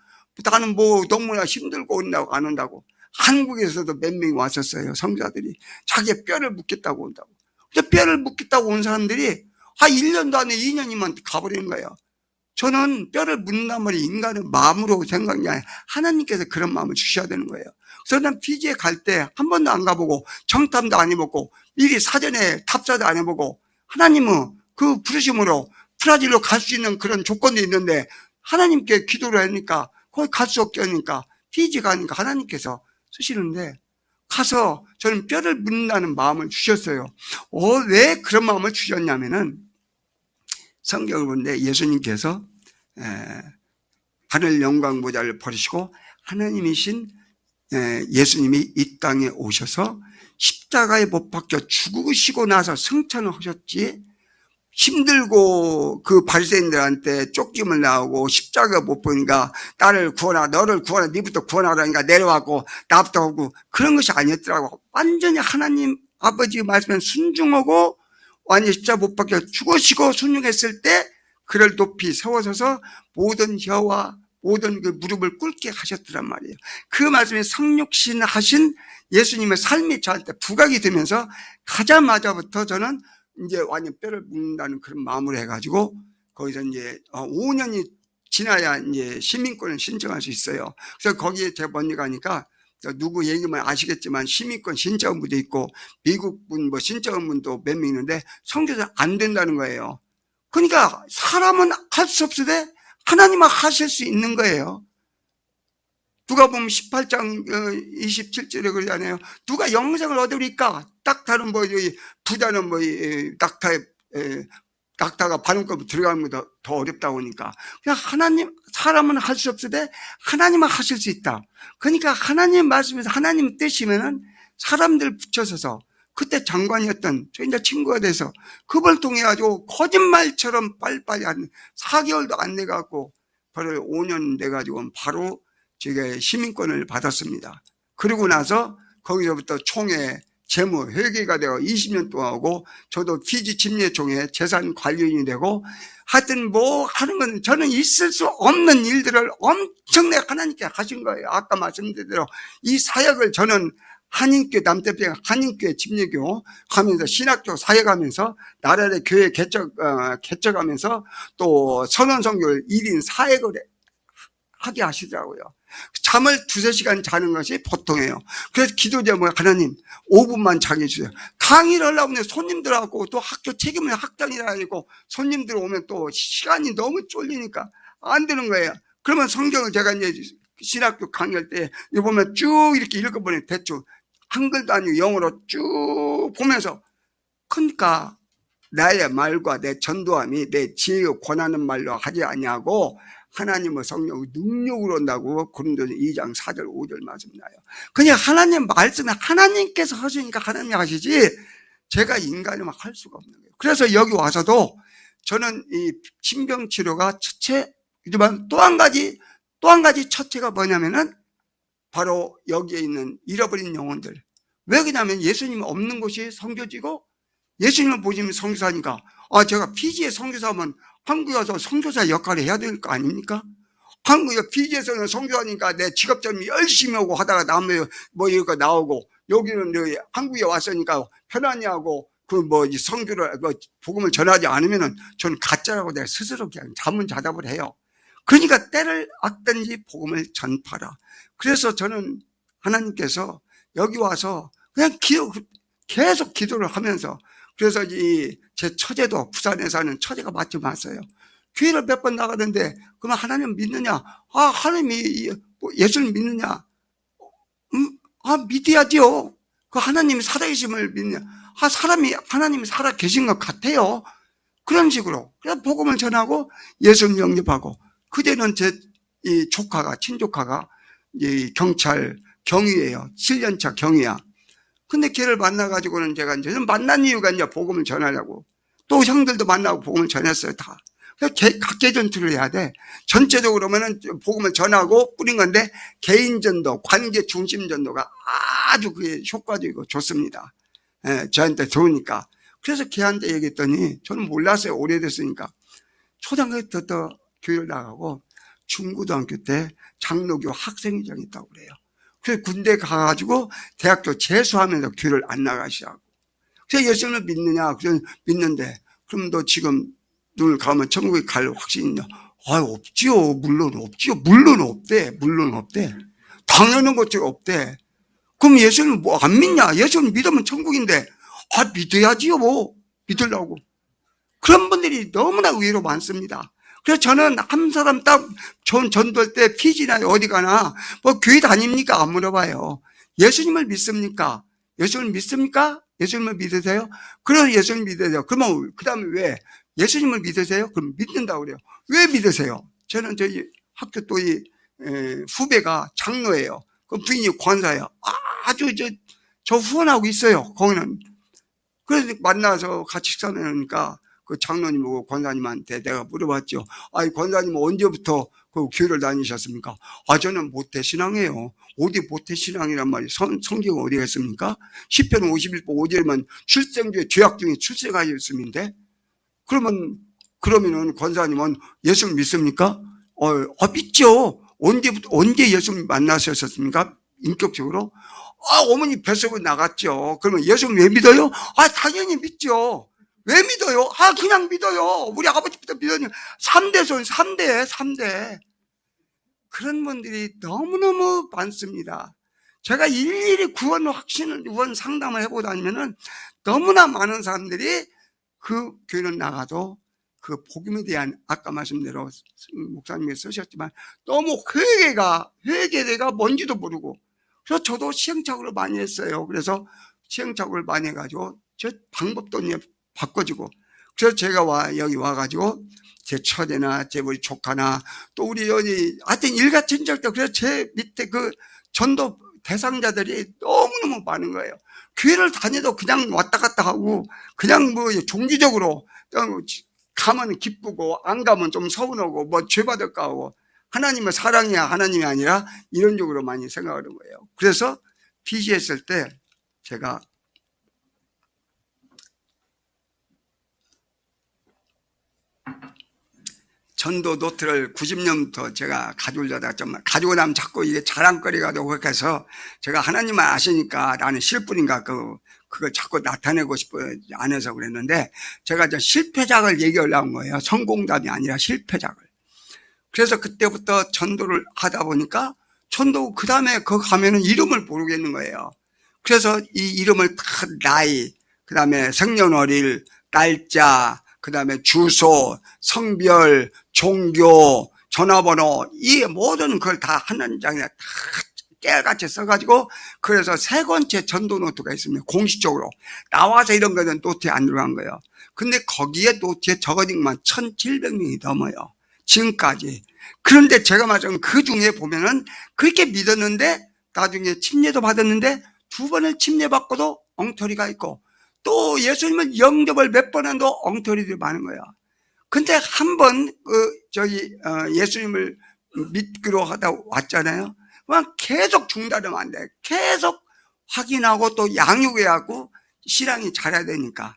나는 뭐 너무나 힘들고 온다고 안 온다고. 한국에서도 몇 명이 왔었어요. 성자들이 자기의 뼈를 묻겠다고 온다고. 근데 뼈를 묻겠다고 온 사람들이 1년도 안에 2년이면 가버리는 거예요. 저는 뼈를 묻는단 말이 인간의 마음으로 생각이 아니라 하나님께서 그런 마음을 주셔야 되는 거예요. 그래서 난 피지에 갈 때 한 번도 안 가보고 정탐도 안 해보고 미리 사전에 답사도 안 해보고, 하나님은 그 부르심으로 브라질로 갈 수 있는 그런 조건도 있는데 하나님께 기도를 하니까 거기 갈 수 없게 하니까 피지 가니까 하나님께서 쓰시는데, 가서 저는 뼈를 묻는다는 마음을 주셨어요. 왜 그런 마음을 주셨냐면은 성경을 보는데 예수님께서 하늘 영광 보좌를 버리시고 하나님이신 예수님이 이 땅에 오셔서 십자가에 못 박혀 죽으시고 나서 승천을 하셨지, 힘들고 그 바리새인들한테 쫓김을 나오고 십자가 못 보니까 나를 구원하라, 너를 구원하라, 니부터 구원하라니까 내려왔고 나부터 오고 그런 것이 아니었더라고. 완전히 하나님 아버지 말씀에 순종하고 완전히 십자가 못 박혀 죽으시고 순종했을 때 그를 높이 세워서서 모든 혀와 모든 그 무릎을 꿇게 하셨더란 말이에요. 그 말씀에 성육신 하신 예수님의 삶이 저한테 부각이 되면서 가자마자부터 저는 이제 완전 뼈를 묻는다는 그런 마음으로 해가지고 거기서 이제 5년이 지나야 이제 시민권을 신청할 수 있어요. 그래서 거기에 제가 먼저 가니까 누구 얘기만 아시겠지만 시민권 신청분도 있고 미국 분 뭐 신청분도 몇 명 있는데 선교사 안 된다는 거예요. 그러니까 사람은 할 수 없으되 하나님은 하실 수 있는 거예요. 누가 보면 18장 27절에 그러잖아요. 누가 영생을 얻으리까? 낙타는 뭐 부자는 뭐 낙타가 바람껏 들어가는 것보다 더 어렵다고 하니까 그냥 하나님, 사람은 할 수 없으되 하나님은 하실 수 있다. 그러니까 하나님 말씀에서 하나님 뜻이면은 사람들 붙여서서, 그때 장관이었던 저 이제 친구가 돼서 그걸 통해 가지고 거짓말처럼 빨리빨리 한 4개월도 안 돼 갖고 바로 5년 돼 가지고 바로 제가 시민권을 받았습니다. 그리고 나서 거기서부터 총회 재무 회계가 되고 20년 동안 하고, 저도 피지 침례총회 재산 관리인이 되고, 하여튼 뭐 하는 건 저는 있을 수 없는 일들을 엄청나게 하나님께 하신 거예요. 아까 말씀드린 대로 이 사역을 저는 한인교회 남대평 한인교회 침례교 하면서 신학교 사역하면서 나라의 교회 개척하면서 또 선언선교를 1인 사역을 하게 하시더라고요. 잠을 2-3시간 자는 것이 보통이에요. 그래서 기도 제목에 하나님 5분만 자게 해주세요. 강의를 하려고 하면 손님들하고 또 학교 책임을 학장이라 하고 손님들 오면 또 시간이 너무 쫄리니까 안 되는 거예요. 그러면 성경을 제가 이제 신학교 강의할 때 이거 보면 쭉 이렇게 읽어보니 대충 한글도 아니고 영어로 쭉 보면서, 그러니까 나의 말과 내 전도함이 내 지혜의 권하는 말로 하지 아니하고 하나님의 성령의 능력으로 온다고 고린도서 2장 4절 5절 말씀 나요. 그냥 하나님 말씀에 하나님께서 하시니까 하나님이 하시지 제가 인간이면 할 수가 없는 거예요. 그래서 여기 와서도 저는 이 신병치료가 첫째지만 또 한 가지 첫째가 뭐냐면은 바로 여기에 있는 잃어버린 영혼들. 왜 그러냐면 예수님이 없는 곳이 선교지고 예수님을 보시면 선교사니까, 제가 피지에 선교사하면 한국에 와서 선교사 역할을 해야 될 거 아닙니까? 한국에 피지에서는 선교하니까 내 직업점이 열심히 하고 하다가 남의 뭐 이거 나오고, 여기는 한국에 왔으니까 편안히 하고 선교를 복음을 전하지 않으면은 저는 가짜라고 내가 스스로 그냥 자문자답을 해요. 그러니까 때를 악든지 복음을 전파라. 그래서 저는 하나님께서 여기 와서 그냥 계속 기도를 하면서, 그래서 제 처제도 부산에 사는 처제가 마침 왔어요. 교회를 몇 번 나가는데, 그러면 하나님 믿느냐? 하나님이 예수를 믿느냐? 믿어야지요. 그 하나님이 살아계심을 믿느냐? 하나님이 살아계신 것 같아요. 그런 식으로. 그래서 복음을 전하고 예수를 영접하고, 그때는 제 친조카가 경찰 경위예요. 7년차 경위야. 근데 걔를 만나가지고는 제가 이제 만난 이유가 이제 복음을 전하려고, 또 형들도 만나고 복음을 전했어요, 다. 그래서 각계 전투를 해야 돼. 전체적으로는 복음을 전하고 뿌린 건데, 개인 전도, 관계 중심 전도가 아주 그게 효과적이고 좋습니다. 저한테 좋으니까. 그래서 걔한테 얘기했더니, 저는 몰랐어요. 오래됐으니까. 초등학교 때 교회를 나가고, 중고등학교 때 장로교 학생회장 있다고 그래요. 그래서 군대 가가지고 대학교 재수하면서 교회를 안 나가시라고. 그래서 예수님을 믿느냐? 그래서 믿는데, 그럼 너 지금 눈을 감으면 천국에 갈 확신이 있냐? 아, 없지요. 물론 없지요. 물론 없대. 물론 없대. 당연한 것이 없대. 그럼 예수님 뭐 안 믿냐? 예수님 믿으면 천국인데, 아, 믿어야지요. 뭐. 믿으려고. 그런 분들이 너무나 의외로 많습니다. 그래서 저는 한 사람 딱 전도할 때 피지나 어디 가나 뭐 교회 다닙니까? 안 물어봐요. 예수님을 믿습니까? 예수님을 믿습니까? 예수님을 믿으세요? 그래서 예수님 믿으세요. 그러면 그 다음에 왜? 예수님을 믿으세요? 그럼 믿는다고 그래요. 왜 믿으세요? 저는 저희 학교 또 후배가 장로예요. 그 부인이 권사예요. 아주 저 후원하고 있어요. 거기는. 그래서 만나서 같이 식사 나누니까 그 장로님 보고 권사님한테 내가 물어봤죠. 아니, 권사님 언제부터 그 교회를 다니셨습니까? 아, 저는 모태신앙이에요. 어디 모태신앙이란 말이 성경 어디가 있습니까? 시편 51편 5절이면 출생주에 죄악 중에 출생하였음인데, 그러면은 권사님은 예수를 믿습니까? 믿죠. 언제 예수님 만나셨습니까? 인격적으로? 아, 어머니 뱃속으로 나갔죠. 그러면 예수님 왜 믿어요? 아, 당연히 믿죠. 왜 믿어요? 아, 그냥 믿어요. 우리 아버지부터 믿었냐. 3대 손, 3대. 그런 분들이 너무너무 많습니다. 제가 일일이 구원 상담을 해보고 다니면은 너무나 많은 사람들이 그 교회는 나가도 그 복음에 대한 아까 말씀대로 목사님이 쓰셨지만 너무 회개가 뭔지도 모르고, 그래서 저도 시행착오를 많이 했어요. 그래서 시행착오를 많이 해가지고 저 방법도 바꿔주고, 그래서 제가 여기 와가지고 제 처제나 제 우리 조카나 또 우리 여기 하여튼 일가친척도, 그래서 제 밑에 그 전도 대상자들이 너무너무 많은 거예요. 교회를 다녀도 그냥 왔다 갔다 하고 그냥 뭐 종기적으로 가면 기쁘고 안 가면 좀 서운하고 뭐 죄 받을까 하고, 하나님은 사랑이야 하나님이 아니라 이런 쪽으로 많이 생각하는 거예요. 그래서 PG 했을 때 제가 전도 노트를 90년부터 제가 가져오려다가 정말 가지고 나면 자꾸 이게 자랑거리가 되고 해서 제가 하나님만 아시니까 나는 실뿐인가 그걸 자꾸 나타내고 싶어 안 해서 그랬는데, 제가 실패작을 얘기하려고 한 거예요. 성공담이 아니라 실패작을. 그래서 그때부터 전도를 하다 보니까 전도 그 다음에 거기 가면은 이름을 모르겠는 거예요. 그래서 이 이름을 다 나이, 그 다음에 생년월일, 날짜, 그 다음에 주소, 성별, 종교, 전화번호, 이 모든 걸 다 한 장에 다 깨알같이 써가지고, 그래서 3권째 전도 노트가 있습니다. 공식적으로. 나와서 이런 거는 노트에 안 들어간 거예요. 근데 거기에 노트에 적어진 것만 1700명이 넘어요. 지금까지. 그런데 제가 말한 그 중에 보면은 그렇게 믿었는데 나중에 침례도 받았는데 2번을 침례받고도 엉터리가 있고, 또 예수님을 영접을 몇 번 해도 엉터리들이 많은 거야. 근데 한 번 예수님을 믿기로 하다 왔잖아요. 그냥 계속 중단하면 안 돼. 계속 확인하고 또 양육해야 하고 신앙이 잘해야 되니까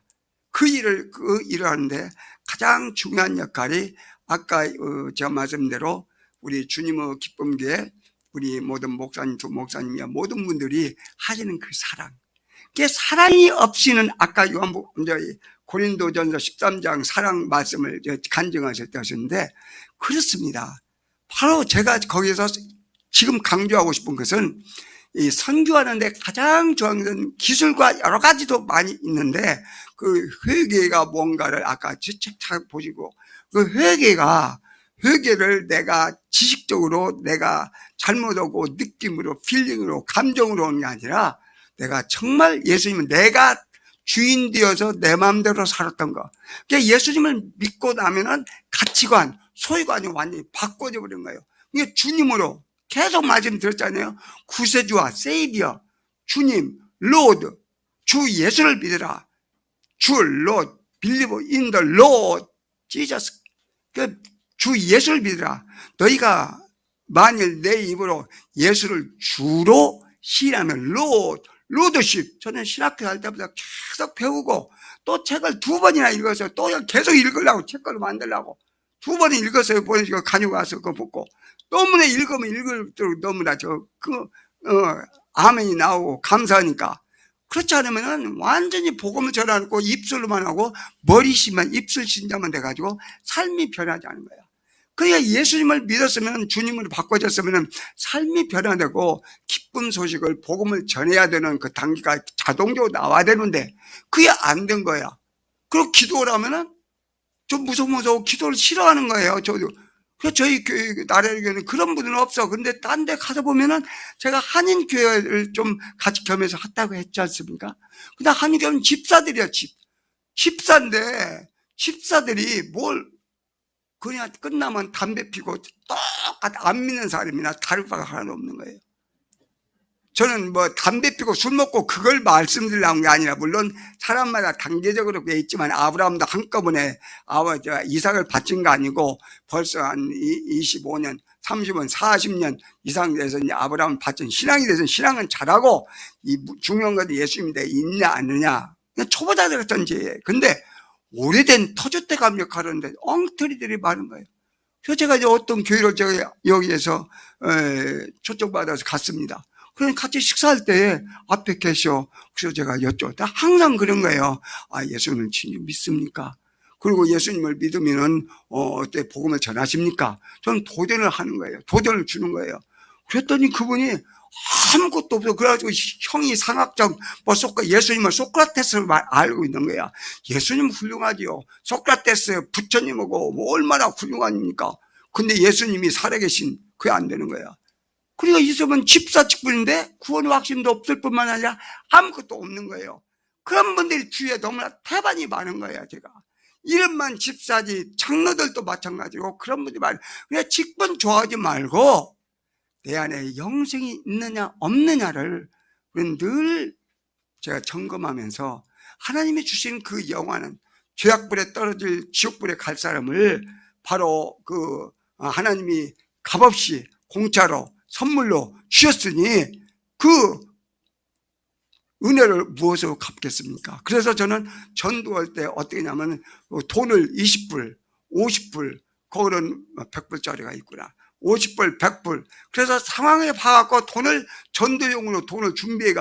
그 일을 하는데, 가장 중요한 역할이 아까 제가 말씀대로 우리 주님의 기쁨교회 우리 모든 목사님, 두 목사님이야 모든 분들이 하시는 그 사랑, 그 사랑이 없이는 아까 고린도전서 13장 사랑 말씀을 간증하실 때 하셨는데, 그렇습니다. 바로 제가 거기서 지금 강조하고 싶은 것은 이 선교하는데 가장 중요한 것은 기술과 여러 가지도 많이 있는데, 그 회개가 뭔가를 아까 책 보시고, 그 회개를 내가 지식적으로 내가 잘못하고 느낌으로 필링으로 감정으로 오는 게 아니라, 내가 정말 예수님은 내가 주인 되어서 내 마음대로 살았던 거. 그러니까 예수님을 믿고 나면은 가치관, 소유관이 완전히 바꿔져 버린 거예요. 이게 주님으로 계속 말씀드렸잖아요. 구세주와 세이비어, 주님, 로드, 주 예수를 믿으라. 주 로드, 빌리브 인 더 로드 지저스. 주 예수를 믿으라. 너희가 만일 내 입으로 예수를 주로 시인하면 로드십. 저는 신학교 갈 때부터 계속 배우고 또 책을 2번이나 읽었어요. 또 계속 읽으려고 책걸로 만들려고 두 번은 읽었어요. 보내주고 가져가서 그거 보고. 너무나 읽으면 읽을수록 너무나 아멘이 나오고 감사하니까. 그렇지 않으면은 완전히 복음을 전하고 입술로만 하고 머리씨만 입술 신자만 돼가지고 삶이 변하지 않은 거야. 그러니까 예수님을 믿었으면, 주님으로 바꿔졌으면 삶이 변화되고 기쁜 소식을, 복음을 전해야 되는 그 단계가 자동적으로 나와야 되는데 그게 안 된 거야. 그리고 기도를 하면은 좀 무서워 기도를 싫어하는 거예요. 저도. 그래서 저희 교회, 나라의 교회는 그런 분은 없어. 근데 딴 데 가서 보면은 제가 한인교회를 좀 같이 겸해서 했다고 했지 않습니까? 근데 한인교회는 집사들이야, 집사인데, 집사들이 뭘, 그냥 끝나면 담배 피고 똑같이 안 믿는 사람이나 다를 바가 하나도 없는 거예요. 저는 뭐 담배 피고 술 먹고 그걸 말씀드리려는 게 아니라, 물론 사람마다 단계적으로 돼 있지만 아브라함도 한꺼번에 이삭을 바친 거 아니고 벌써 한 25년, 30년, 40년 이상 돼서 이제 아브라함을 바친 신앙이 돼서, 신앙은 잘하고 이 중요한 것도 예수님인데 있냐 안 있느냐, 그냥 초보자들 같던지. 근데 오래된 터줏대 감력하는데 엉터리들이 많은 거예요. 그래서 제가 이제 어떤 교회를 제가 여기에서 초청받아서 갔습니다. 그래서 같이 식사할 때 앞에 계셔. 그래서 제가 여쭤봤다. 항상 그런 거예요. 예수님을 진짜 믿습니까? 그리고 예수님을 믿으면은 어때 복음을 전하십니까? 저는 도전을 하는 거예요. 도전을 주는 거예요. 그랬더니 그분이 아무것도 없어. 그래가지고 형이 상학적 예수님을 소크라테스를 알고 있는 거야. 예수님 훌륭하지요. 소크라테스 부처님하고 뭐 얼마나 훌륭합니까? 근데 예수님이 살아계신 그게 안 되는 거야. 그리고 있으면 집사 직분인데 구원 확신도 없을 뿐만 아니라 아무것도 없는 거예요. 그런 분들이 주위에 너무나 태반이 많은 거예요. 제가 이름만 집사지, 장로들도 마찬가지고 그런 분들이 많아요. 그냥 직분 좋아하지 말고 내 안에 영생이 있느냐 없느냐를 늘 제가 점검하면서, 하나님이 주신 그 영화는 죄악불에 떨어질 지옥불에 갈 사람을 바로 그 하나님이 값없이 공짜로 선물로 주셨으니 그 은혜를 무엇으로 갚겠습니까? 그래서 저는 전도할 때 어떻게 하냐면 돈을 20불, 50불, 거기는 100불짜리가 있구나. 50불, 100불. 그래서 상황에 봐갖고 전도용으로 돈을 준비해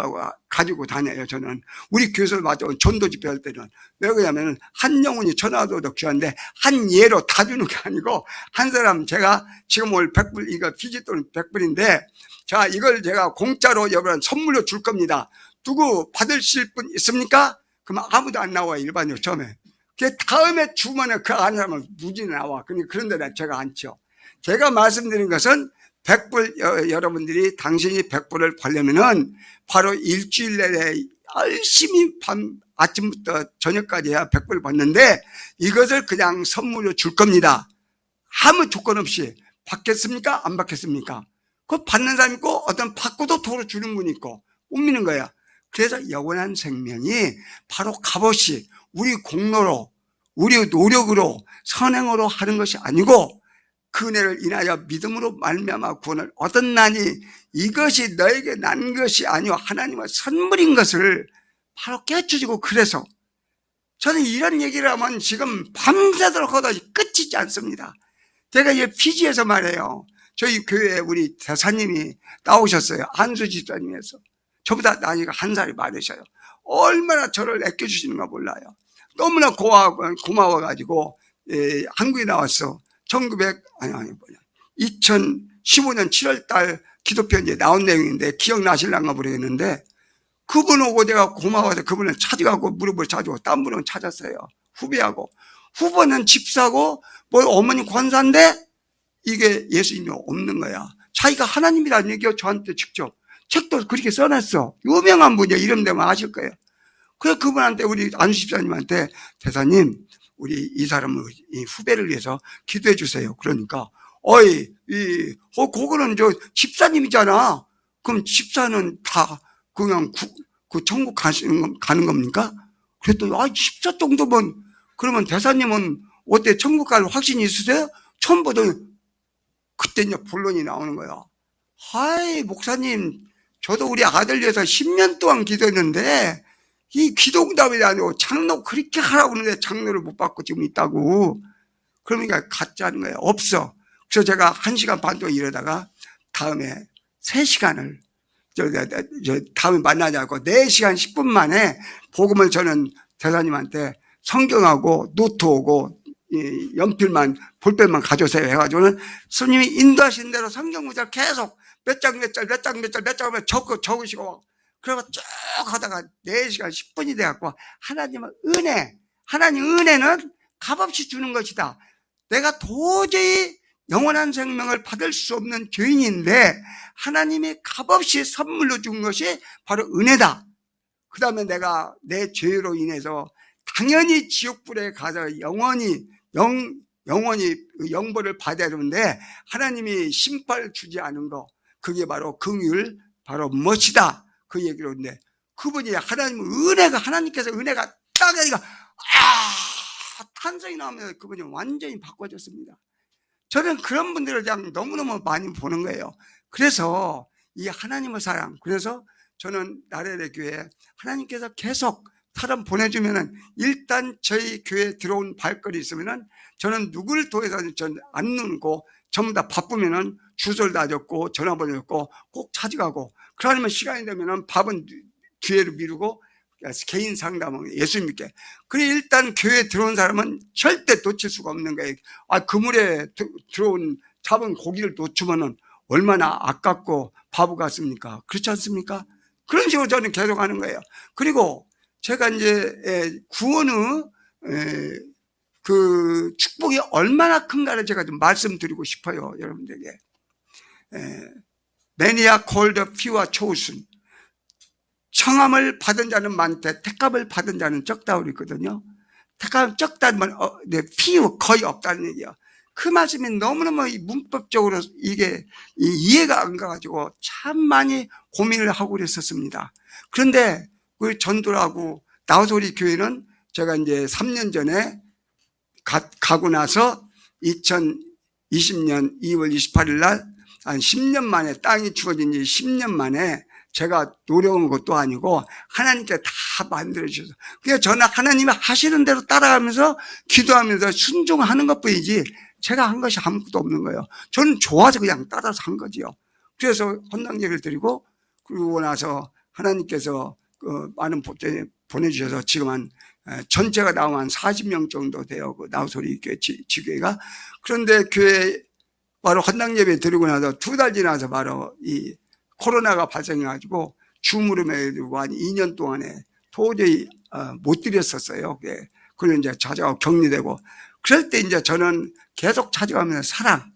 가지고 다녀요. 저는 우리 교회에서 맞아 전도 집회 할 때는 왜 그러냐면 한 영혼이 천하도 귀한데 한 예로 다 주는 게 아니고, 한 사람, 제가 지금 올 100불, 이거 피지돈 100불인데 자, 이걸 제가 공짜로 여러분 선물로 줄 겁니다. 누구 받으실 분 있습니까? 그러면 아무도 안 나와요. 일반적으로 처음에. 그 다음에 주문에 그 안 하면 무지 나와. 그런데 제가 안 쳐. 제가 말씀드린 것은 100불, 여러분들이 당신이 100불을 벌려면은 바로 일주일 내내 열심히 아침부터 저녁까지 해야 100불 받는데, 이것을 그냥 선물로 줄 겁니다. 아무 조건 없이. 받겠습니까? 안 받겠습니까? 그거 받는 사람 있고, 어떤 받고도 도로 주는 분이 있고, 못 믿는 거야. 그래서 영원한 생명이 바로 값없이 우리 공로로, 우리 노력으로, 선행으로 하는 것이 아니고, 그 은혜를 인하여 믿음으로 말미암아 구원을 얻었나니 이것이 너에게 난 것이 아니오 하나님의 선물인 것을 바로 깨우치고, 그래서 저는 이런 얘기를 하면 지금 밤새도록 하다 끝이지 않습니다. 제가 이제 피지에서 말해요. 저희 교회에 우리 대사님이 나오셨어요. 안수 집사님에서. 저보다 나이가 한 살이 많으셔요. 얼마나 저를 아껴주시는가 몰라요. 너무나 고마워가지고 한국에 나왔어. 2015년 7월 달 기도편지에 나온 내용인데 기억나실랑가 모르겠는데, 그분 오고 내가 고마워서 그분을 찾아가고 무릎을 찾고, 딴 분은 찾았어요. 후보는 집사고 뭐 어머니 권사인데 이게 예수님이 없는 거야. 자기가 하나님이라는 얘기가 저한테 직접 책도 그렇게 써놨어. 유명한 분이야. 이름 되면 아실 거예요. 그래서 그분한테, 우리 안수 집사님한테, 대사님 우리 이 사람을, 이 후배를 위해서 기도해 주세요. 그러니까 그거는 저 집사님이잖아. 그럼 집사는 다 그냥 천국 가는 겁니까? 그랬더니 집사 정도면, 그러면 대사님은 어때, 천국 갈 확신이 있으세요? 처음 보더니 그때 이제 본론이 나오는 거야. 목사님, 저도 우리 아들 위해서 10년 동안 기도했는데 이 기도응답이 아니고 장로 그렇게 하라고 하는데 장로를 못 받고 지금 있다고. 그러니까 가짜는 거예요. 없어. 그래서 제가 1시간 반 동안 이러다가 다음에 3시간을 다음에 만나자고 4시간 10분 만에 복음을 저는 대사님한테 성경하고 노트 오고 연필만 볼펜만 가져오세요 해가지고는 스님이 인도하신 대로 성경 구절 계속 몇 장 적으시고 그리고 쭉 하다가 4시간 10분이 돼갖고 하나님의 은혜, 하나님 은혜는 값없이 주는 것이다. 내가 도저히 영원한 생명을 받을 수 없는 죄인인데 하나님이 값없이 선물로 준 것이 바로 은혜다. 그 다음에 내가 내 죄로 인해서 당연히 지옥불에 가서 영원히 영벌을 받아야 되는데 하나님이 심판을 주지 않은 거, 그게 바로 긍휼, 바로 멋이다. 그 얘기를 했는데 그분이 하나님께서 은혜가 딱 하니까 탄성이 나오면서 그분이 완전히 바꿔줬습니다. 저는 그런 분들을 그냥 너무너무 많이 보는 거예요. 그래서 이 하나님의 사랑, 그래서 저는 나레레 교회에 하나님께서 계속 사람 보내주면은 일단 저희 교회에 들어온 발걸이 있으면은 저는 누구를 통해서는 전 안 누르고 전부 다 바쁘면은 주소를 다 적고 전화번호 적고 꼭 찾아가고, 그러면 시간이 되면은 밥은 뒤에로 미루고 개인 상담은 예수님께. 그래 일단 교회에 들어온 사람은 절대 놓칠 수가 없는 거예요. 그물에 들어온 잡은 고기를 놓치면은 얼마나 아깝고 바보 같습니까? 그렇지 않습니까? 그런 식으로 저는 계속 하는 거예요. 그리고 제가 이제 구원의 그 축복이 얼마나 큰가를 제가 좀 말씀드리고 싶어요, 여러분들에게. Many are called, few are chosen. 청함을 받은 자는 많대, 택함을 받은 자는 적다 그랬거든요. 택함 적다는 말, few 거의 없다는 얘기예요. 그 말씀이 너무너무 문법적으로 이게 이해가 안 가가지고 참 많이 고민을 하고 그랬었습니다. 그런데 우리 전도라고 나우소리 교회는 제가 이제 3년 전에 가고 나서 2020년 2월 28일 날 한 10년 만에 땅이 주어진 지 10년 만에 제가 노력한 것도 아니고 하나님께 다 만들어주셔서, 그냥 저는 하나님이 하시는 대로 따라가면서 기도하면서 순종하는 것뿐이지 제가 한 것이 아무것도 없는 거예요. 저는 좋아서 그냥 따라서 한 거지요. 그래서 헌당 예배를 드리고 그러고 나서 하나님께서 많은 복제 보내주셔서 지금 한 전체가 나오면 한 40명 정도 돼요. 그 나우소리 교회 지교회가. 그런데 교회 바로 헌당 예배 드리고 나서 2달 지나서 바로 이 코로나가 발생해가지고 주무름에 한 2년 동안에 도저히 못 드렸었어요. 그리고 이제 찾아가고 격리되고, 그럴 때 이제 저는 계속 찾아가면서 사랑,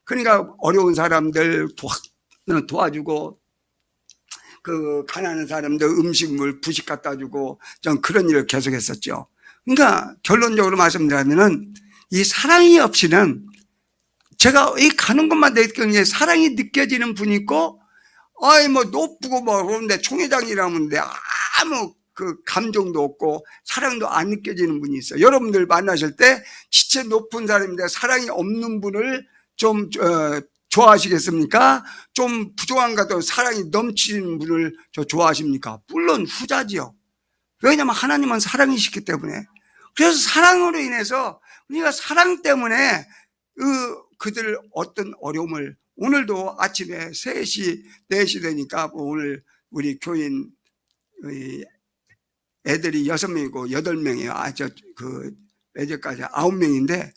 그러니까 어려운 사람들 도와주고, 그 가난한 사람들 음식물 부식 갖다 주고, 전 그런 일을 계속 했었죠. 그러니까 결론적으로 말씀드리면은 이 사랑이 없이는, 제가 이 가는 것만 느끼는 게 사랑이 느껴지는 분이 있고, 뭐 높고 뭐 그런데 총회장이라는데 아무 그 감정도 없고 사랑도 안 느껴지는 분이 있어요. 여러분들 만나실 때 지체 높은 사람인데 사랑이 없는 분을 좀 좋아하시겠습니까? 좀 부족한가도 사랑이 넘치는 분을 좋아하십니까? 물론 후자지요. 왜냐하면 하나님은 사랑이시기 때문에. 그래서 사랑으로 인해서, 우리가 사랑 때문에 그들 어떤 어려움을, 오늘도 아침에 3시, 4시 되니까 오늘 우리 교인 애들이 6명이고 8명이에요. 매제까지 9명인데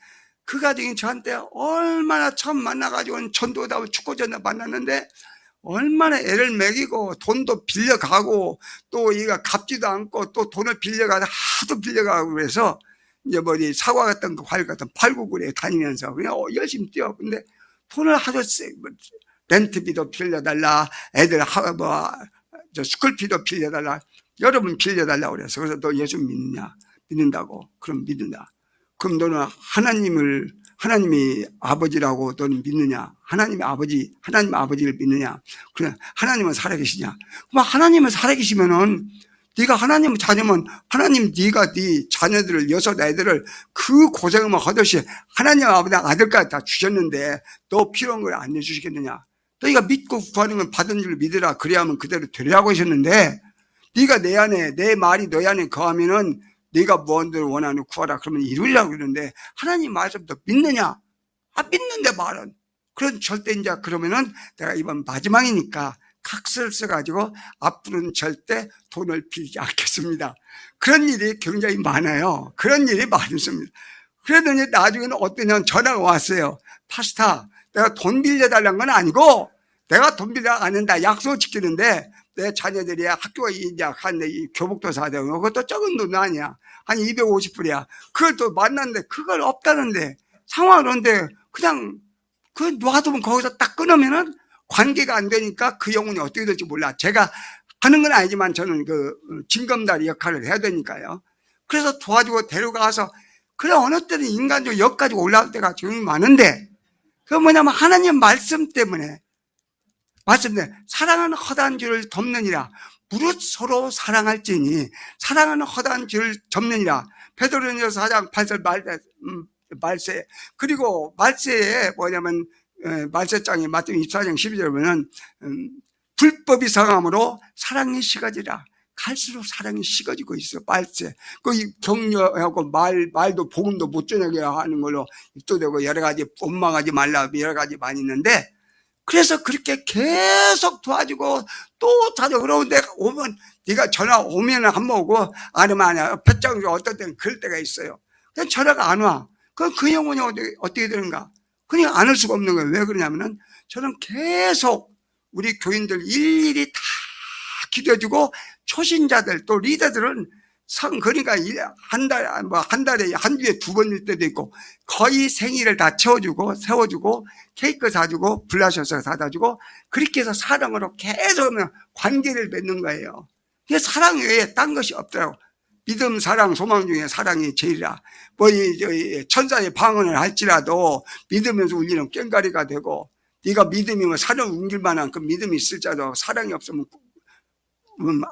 그 가정이 저한테 얼마나 처음 만나가지고 전도다 축구전도 만났는데 얼마나 애를 먹이고 돈도 빌려가고 또 얘가 갚지도 않고 또 돈을 빌려가서 하도 빌려가고 그래서 이제 사과 같은 거 과일 같은 거 팔고 그래 다니면서 그냥 열심히 뛰어. 근데 돈을 하도 렌트비도 빌려달라, 애들 스쿨피도 빌려달라, 여러분 빌려달라고 그래서. 그래서 너 예수 믿느냐? 믿는다고. 그럼 믿는다. 그럼 너는 하나님이 아버지라고 너는 믿느냐? 하나님 아버지를 믿느냐? 그래, 하나님은 살아계시냐? 그럼 하나님은 살아계시면은 네가 하나님 자녀면 하나님 네가 네 자녀들을 6 애들을 그 고생을 하듯이 하나님 아버지 아들까지 다 주셨는데 너 필요한 걸 안 내주시겠느냐? 너희가 믿고 구하는 건 받은 줄 믿으라. 그래야만 그대로 되리라고 하셨는데 네가 내 말이 너희 안에 거하면은 네가 뭔들 원하는 구하라 그러면 이루려고 그러는데 하나님 말씀도 믿느냐? 믿는데 말은. 그런 절대 이제 그러면은 내가 이번 마지막이니까 각서를 써가지고 앞으로는 절대 돈을 빌지 않겠습니다. 그런 일이 굉장히 많아요. 그런 일이 많습니다. 그러더니 나중에는 어떠냐 전화가 왔어요. 파스타, 내가 돈 빌려달라는 건 아니고 내가 돈 빌려 안 한다. 약속 지키는데 내 자녀들이 학교에 이제 한 교복도 사야 되고 그것도 적은 돈 아니야. 한 250불이야. 그걸 또 만났는데 그걸 없다는데 상황을 하는데 그냥 그 놔두면 거기서 딱 끊으면은 관계가 안 되니까 그 영혼이 어떻게 될지 몰라. 제가 하는 건 아니지만 저는 그 징검다리 역할을 해야 되니까요. 그래서 도와주고 데려가서 그래 어느 때는 인간적으로 여기까지 올라올 때가 굉장히 많은데 그 뭐냐면 하나님 말씀 때문에 사랑은 허다한 줄을 덮느니라. 무릇 서로 사랑할지니 사랑은 허다한 줄을 덮느니라. 베드로전서 4장 8절 말세. 그리고 말세에 뭐냐면 말세장에 마태복음 24장 12절에 보면 불법이 성함으로 사랑이 식어지라. 갈수록 사랑이 식어지고 있어. 말세. 그 격려하고 말도 복음도 못 전하게 하는 걸로 입도되고 여러 가지 원망하지 말라 여러 가지 많이 있는데 그래서 그렇게 계속 도와주고 또 자주 그러는데 오면 네가 전화 오면 한번 오고 안 오면 안 와. 배짱이 어떨 때는 그럴 때가 있어요. 그냥 전화가 안 와. 그럼 그 영혼이 어떻게 되는가? 그냥 안 올 수가 없는 거예요. 왜 그러냐면은 저는 계속 우리 교인들 일일이 다 기도해주고 초신자들 또 리더들은 그러니까 한 달에 한 주에 2번일 때도 있고 거의 생일을 다 채워주고 세워주고 케이크 사주고 블라셔서 사다 주고 그렇게 해서 사랑으로 계속 관계를 맺는 거예요. 이게 사랑 외에 딴 것이 없더라고. 믿음, 사랑, 소망 중에 사랑이 제일이라. 천사의 방언을 할지라도 믿으면서 울리는 꽹과리가 되고 네가 믿음이면 산을 옮길 만한 그 믿음이 있을 자도 사랑이 없으면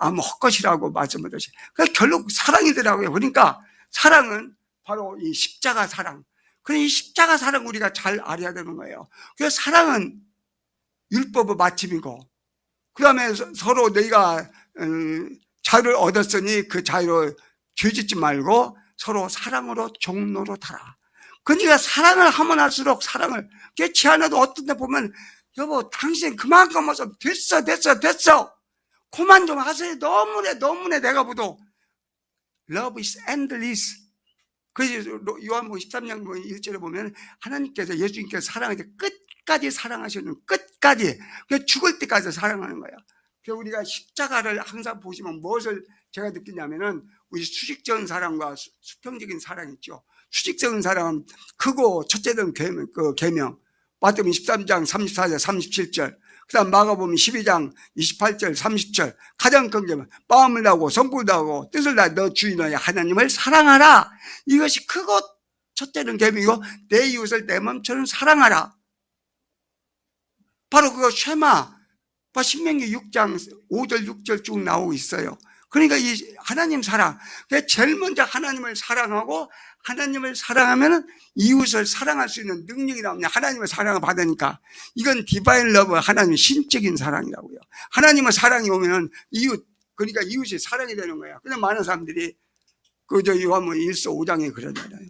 아무 헛것이라고 말씀하듯이. 그러니까 결국 사랑이더라고요. 그러니까 사랑은 바로 이 십자가 사랑. 그래서 이 십자가 사랑 우리가 잘 알아야 되는 거예요. 그래서 사랑은 율법의 마침이고 그 다음에 서로 너희가 자유를 얻었으니 그 자유로 죄짓지 말고 서로 사랑으로 종로로 타라. 그러니까 사랑을 하면 할수록 사랑을 깨치 않아도 어떤 데 보면 여보 당신 그만큼 와서 됐어 그만 좀 하세요. 너무내 내가 보도 Love is endless. 그래서 요한복음 13장 1절에 보면 하나님께서 예수님께서 사랑할 때 끝까지 사랑하시는 끝까지 죽을 때까지 사랑하는 거예요. 그래서 우리가 십자가를 항상 보시면 무엇을 제가 느끼냐면은 우리 수직적인 사랑과 수평적인 사랑이 있죠. 수직적인 사랑은 크고 첫째는 계명 마태복음 13장 34절 37절 그 다음 마가복음 12장 28절 30절 가장 큰 계명 마음을 다하고 성품을 다하고 뜻을 다해 너 주인 너의 하나님을 사랑하라. 이것이 크고 첫째는 계명이고 내 이웃을 내 마음처럼 사랑하라. 바로 그거 쉐마 신명기 6장 5절 6절 쭉 나오고 있어요. 그러니까 이 하나님 사랑 제일 먼저 하나님을 사랑하고 하나님을 사랑하면 이웃을 사랑할 수 있는 능력이 나옵니다. 하나님의 사랑을 받으니까 이건 디바인 러브 하나님의 신적인 사랑이라고요. 하나님의 사랑이 오면 그러니까 이웃이 사랑이 되는 거야. 그냥 많은 사람들이 요한복음 1서 5장에 그러잖아요.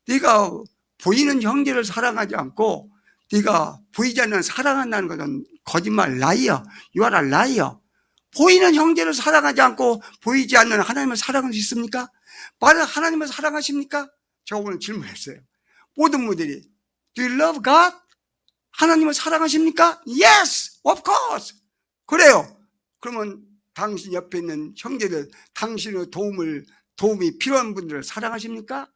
네가 보이는 형제를 사랑하지 않고 네가 보이지 않는 사랑한다는 것은 거짓말 라이어. You are a liar. 보이는 형제를 사랑하지 않고 보이지 않는 하나님을 사랑할 수 있습니까? 만약 하나님을 사랑하십니까? 제가 오늘 질문했어요. 모든 분들이 Do you love God? 하나님을 사랑하십니까? Yes, of course. 그래요. 그러면 당신 옆에 있는 형제들, 당신의 도움이 필요한 분들을 사랑하십니까?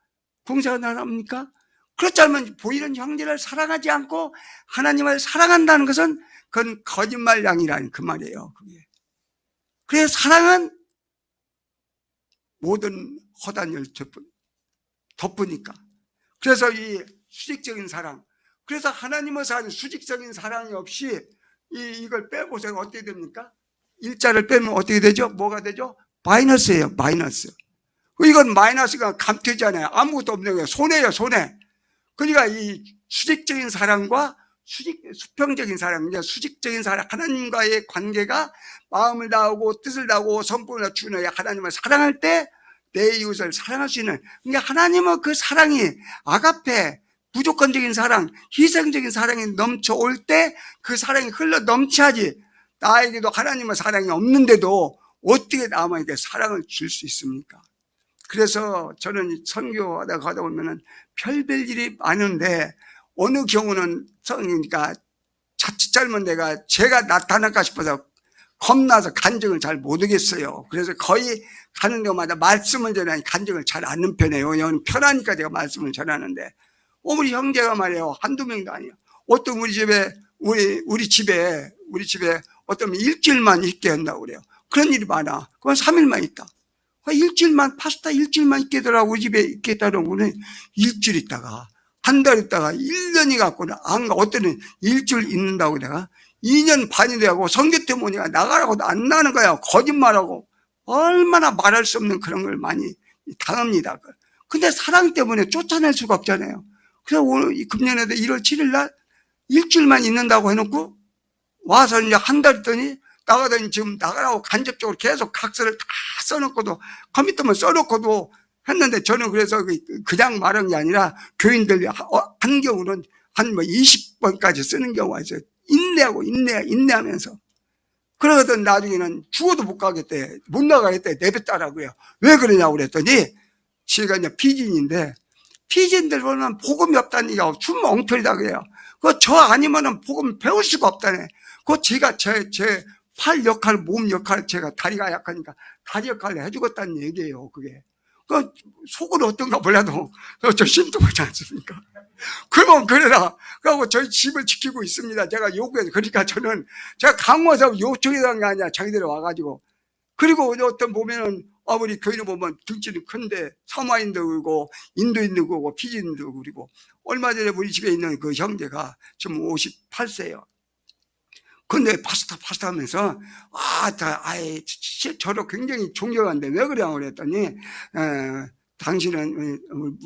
봉사합니까? 그렇지 않으면 보이는 형제를 사랑하지 않고 하나님을 사랑한다는 것은 그건 거짓말 양이라는 그 말이에요. 그게. 그래서 사랑은 모든 허단을 덮으니까. 그래서 이 수직적인 사랑. 그래서 하나님의 사랑, 수직적인 사랑이 없이 이걸 빼보세요. 어떻게 됩니까? 일자를 빼면 어떻게 되죠? 뭐가 되죠? 마이너스예요. 마이너스. 이건 마이너스가 감퇴잖아요. 아무것도 없는 거예요. 손해예요. 손해. 그러니까 이 수직적인 사랑과 수평적인 사랑, 수직적인 사랑, 하나님과의 관계가 마음을 다하고 뜻을 다하고 성품을 주는 하나님을 사랑할 때 내 이웃을 사랑할 수 있는, 그러니까 하나님은 그 사랑이 아가페, 무조건적인 사랑, 희생적인 사랑이 넘쳐올 때 그 사랑이 흘러 넘쳐야지. 나에게도 하나님의 사랑이 없는데도 어떻게 남에게 사랑을 줄 수 있습니까? 그래서 저는 선교하다 가다 보면은 별별 일이 많은데 어느 경우는 그러니까 자칫 잘못 내가 제가 나타날까 싶어서 겁나서 간증을 잘 못하겠어요. 그래서 거의 가는 데마다 말씀을 전하니 간증을 잘 안 하는 편이에요. 여기는 편하니까 제가 말씀을 전하는데, 우리 형제가 말이에요. 한두 명도 아니에요. 어떤 우리 집에 어떤 일주일만 있게 한다고 그래요. 그런 일이 많아. 그건 3일만 있다. 일주일만, 파스타 일주일만 있게 하더라고. 우리 집에 있게 했다는 거는 일주일 있다가, 한 달 있다가, 1년이 갖고는 안 가. 어떤 일주일 있는다고 내가 2년 반이 되고 선교 때문에 나가라고도 안 나가는 거야. 거짓말하고. 얼마나 말할 수 없는 그런 걸 많이 당합니다. 근데 사랑 때문에 쫓아낼 수가 없잖아요. 그래서 오늘 금년에도 1월 7일 날 일주일만 있는다고 해놓고 와서 이제 한 달 있더니 나가더니 지금 나가라고 간접적으로 계속 각서를 다 써놓고도 컴퓨터만 써놓고도 했는데, 저는 그래서 그냥 말한 게 아니라 교인들 한 경우는 한 20번까지 쓰는 경우가 있어요. 인내하면서. 그러더니 나중에는 죽어도 못 가겠대. 못 나가겠대. 내뱉다라고요. 왜 그러냐고 그랬더니, 제가 이제 피진인데, 피진들 보면 복음이 없다는 얘기가 춤 엉터리다 그래요. 저 아니면은 복음 배울 수가 없다네. 제가 제 팔 역할, 몸 역할, 제가 다리가 약하니까 다리 역할을 해주겠다는 얘기예요, 그게. 속으로 어떤가 몰라도, 저 심통하지 않습니까? 그러면 그래라. 그리고 저희 집을 지키고 있습니다. 제가 요구해서. 그러니까 제가 강화서 요청해서 한 게 아니라 자기들이 와가지고. 그리고 어떤 보면은, 우리 교인을 보면 등치는 큰데, 사마인도 그러고, 인도인도 그러고, 피지인도 그러고, 얼마 전에 우리 집에 있는 그 형제가 지금 58세예요. 근데 파스타 하면서, 저를 굉장히 존경한데 왜 그러냐고 그랬더니, 당신은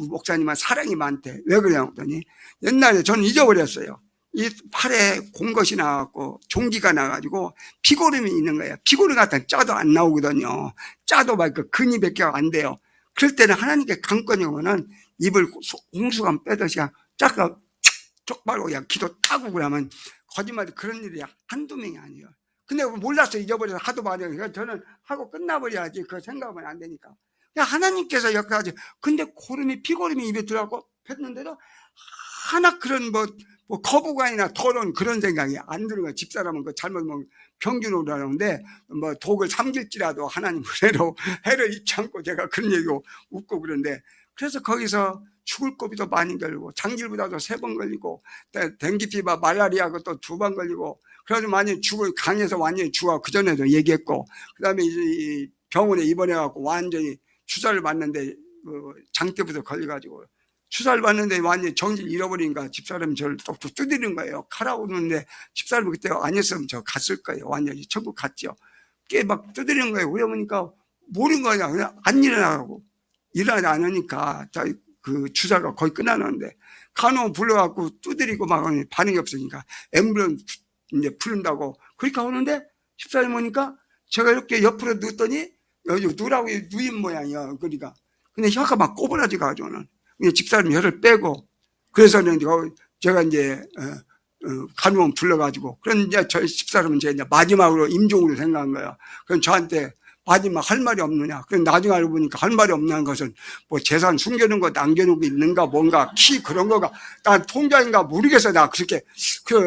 목사님은 사랑이 많대. 왜 그러냐고 그랬더니, 옛날에 저는 잊어버렸어요. 이 팔에 공것이 나갖고 종기가 나가지고 피고름이 있는 거예요. 피고름 같은 짜도 안 나오거든요. 짜도 막 근이 몇 개가 안 돼요. 그럴 때는 하나님께 강권이 오면은 입을 홍수감 빼듯이 그냥 쫙 쪽발로 그냥 기도 따고 그러면, 거짓말도 그런 일이 한두 명이 아니에요. 근데 몰라서 잊어버려서 하도 많이 해요. 그러니까 저는 하고 끝나버려야지. 그 생각하면 안 되니까. 그냥 하나님께서 역할하지. 근데 피고름이 입에 들어가고 폈는데도 하나 그런 거부감이나 더러운 그런 생각이 안 드는 거예요. 집사람은 잘못 병균으로 하는데 독을 삼킬지라도 하나님 해를 입지 않고 제가 그런 얘기고 웃고 그런데, 그래서 거기서 죽을 고비도 많이 걸리고, 장질보다도 3번 걸리고, 댕기피바 말라리아가 또 2번 걸리고, 그래서 많이 강에서 완전히 죽어. 그전에도 얘기했고, 그 다음에 이제 병원에 입원해갖고 완전히 주사를 맞는데, 장대부터 걸려가지고, 주사를 맞는데 완전히 정신을 잃어버리니까 집사람이 저를 또 두드리는 거예요. 가라고 그러는데, 집사람이 그때 아니었으면 저 갔을 거예요. 완전히 천국 갔죠. 꽤 막 두드리는 거예요. 그러니까 모르는 거냐. 그냥 안 일어나고. 일어나지 않으니까, 그 주사가 거의 끝나는데, 간호 불러갖고 두드리고 막 반응이 없으니까, 앰뷸런스 이제 부른다고. 그러니까 오는데, 집사님 오니까, 제가 이렇게 옆으로 눕더니, 여기 누라고 누인 모양이야. 그러니까. 근데 혀가 막 꼬부라져 가지고는. 집사님 혀를 빼고, 그래서는 제가 이제, 간호원 불러가지고, 그런 이제 저희 집사람은 제가 이제 마지막으로 임종으로 생각한 거야. 그럼 저한테, 마지막 할 말이 없느냐. 그럼 나중에 알고 보니까 할 말이 없는 것은 재산 숨겨놓은 거 남겨놓은 거 있는가 뭔가 그런 거가 난 통장인가 모르겠어. 나 그렇게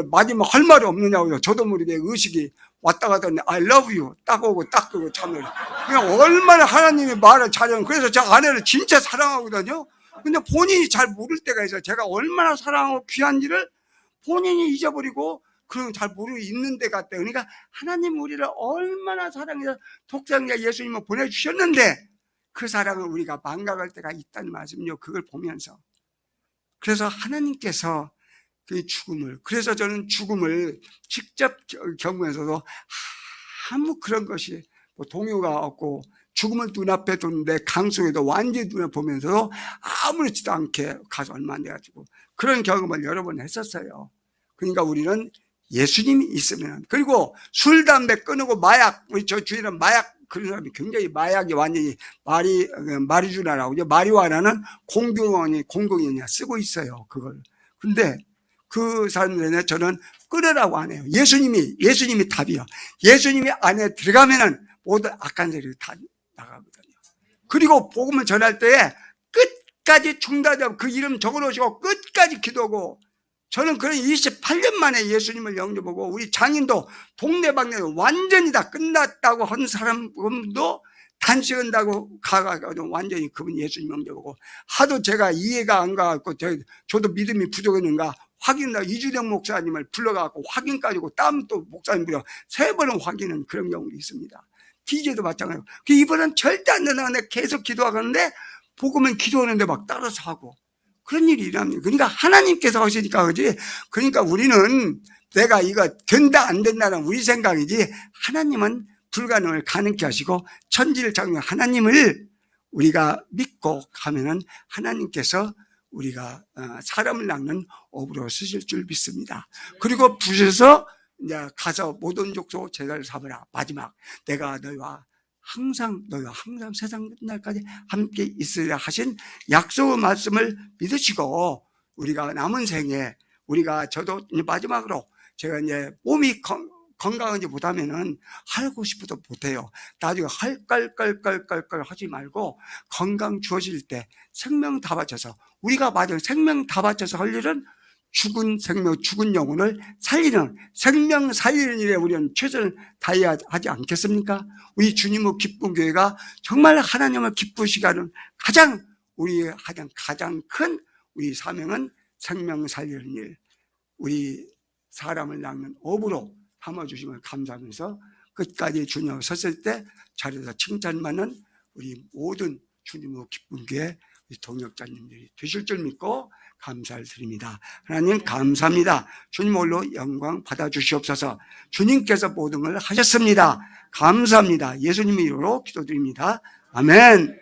마지막 할 말이 없느냐고요. 저도 모르게 의식이 왔다 가더니 I love you 딱 오고 딱 그거 참을. 그냥 얼마나 하나님이 말을 잘하는. 그래서 제 아내를 진짜 사랑하거든요. 근데 본인이 잘 모를 때가 있어요. 제가 얼마나 사랑하고 귀한지를 본인이 잊어버리고 그런 잘 모르고 있는 데 같대요. 그러니까 하나님 우리를 얼마나 사랑해서 독생자 예수님을 보내주셨는데 그 사랑을 우리가 망각할 때가 있다는 말씀이요. 그걸 보면서. 그래서 하나님께서 그 죽음을, 그래서 저는 죽음을 직접 경험해서도 아무 그런 것이 동요가 없고 죽음을 눈앞에 두는데 강속에도 완전히 눈에 보면서도 아무렇지도 않게 가서 얼마 안 돼가지고 그런 경험을 여러 번 했었어요. 그러니까 우리는 예수님이 있으면, 그리고 술, 담배 끊고 마약, 우리 저 주위는 마약 그런 사람이 굉장히 마약이 완전히 마리주나라고 하죠. 마리화나는 공공연히 쓰고 있어요. 그걸. 근데 그 사람들에는 저는 끊으라고 안 해요. 예수님이 답이요. 예수님이 안에 들어가면은 모든 악한 세력이 다 나가거든요. 그리고 복음을 전할 때에 끝까지 중단하고 그 이름 적어놓으시고 끝까지 기도하고, 저는 그런 28년 만에 예수님을 영접하고, 우리 장인도 동네방네로 완전히 다 끝났다고 한 사람도 단식한다고 가가지고 완전히 그분 예수님 영접하고, 하도 제가 이해가 안 가갖고 저도 믿음이 부족했는가 확인하고 이주령 목사님을 불러가고 확인 가지고 다음 또 목사님 불러 3번은 확인은 그런 경우도 있습니다. DJ도 마찬가지고. 이번은 절대 안 된다는데 계속 기도하는데 복음은 기도하는데 막 따라서 하고 그런 일이 일어납니다. 그러니까 하나님께서 하시니까 그지. 그러니까 우리는 내가 이거 된다 안 된다는 우리 생각이지, 하나님은 불가능을 가능케 하시고 천지를 창조한 하나님을 우리가 믿고 가면은 하나님께서 우리가 사람을 낚는 업으로 쓰실 줄 믿습니다. 그리고 부셔서 이제 가서 모든 족속 제자를 삼으라. 마지막 내가 너희와 항상 세상 끝날까지 함께 있으리라 하신 약속의 말씀을 믿으시고, 우리가 남은 생에 저도 이제 마지막으로 제가 이제 몸이 건강한지 못하면은 하고 싶어도 못해요. 나중에 깔깔깔깔깔 하지 말고 건강 주어질 때 생명 다 바쳐서, 우리가 마지막 생명 다 바쳐서 할 일은 죽은 영혼을 살리는, 생명 살리는 일에 우리는 최선을 다해야 하지 않겠습니까? 우리 주님의 기쁜 교회가 정말 하나님을 기쁘시게 하는 우리의 가장 큰 우리 사명은 생명 살리는 일, 우리 사람을 낚는 업으로 삼아주심을 감사하면서 끝까지 주님 앞에 섰을 때 자리에서 칭찬받는 우리 모든 주님의 기쁜 교회 우리 동역자님들이 되실 줄 믿고 감사를 드립니다. 하나님 감사합니다. 주님 홀로 영광 받아주시옵소서. 주님께서 모든 걸 하셨습니다. 감사합니다. 예수님 이름으로 기도드립니다. 아멘.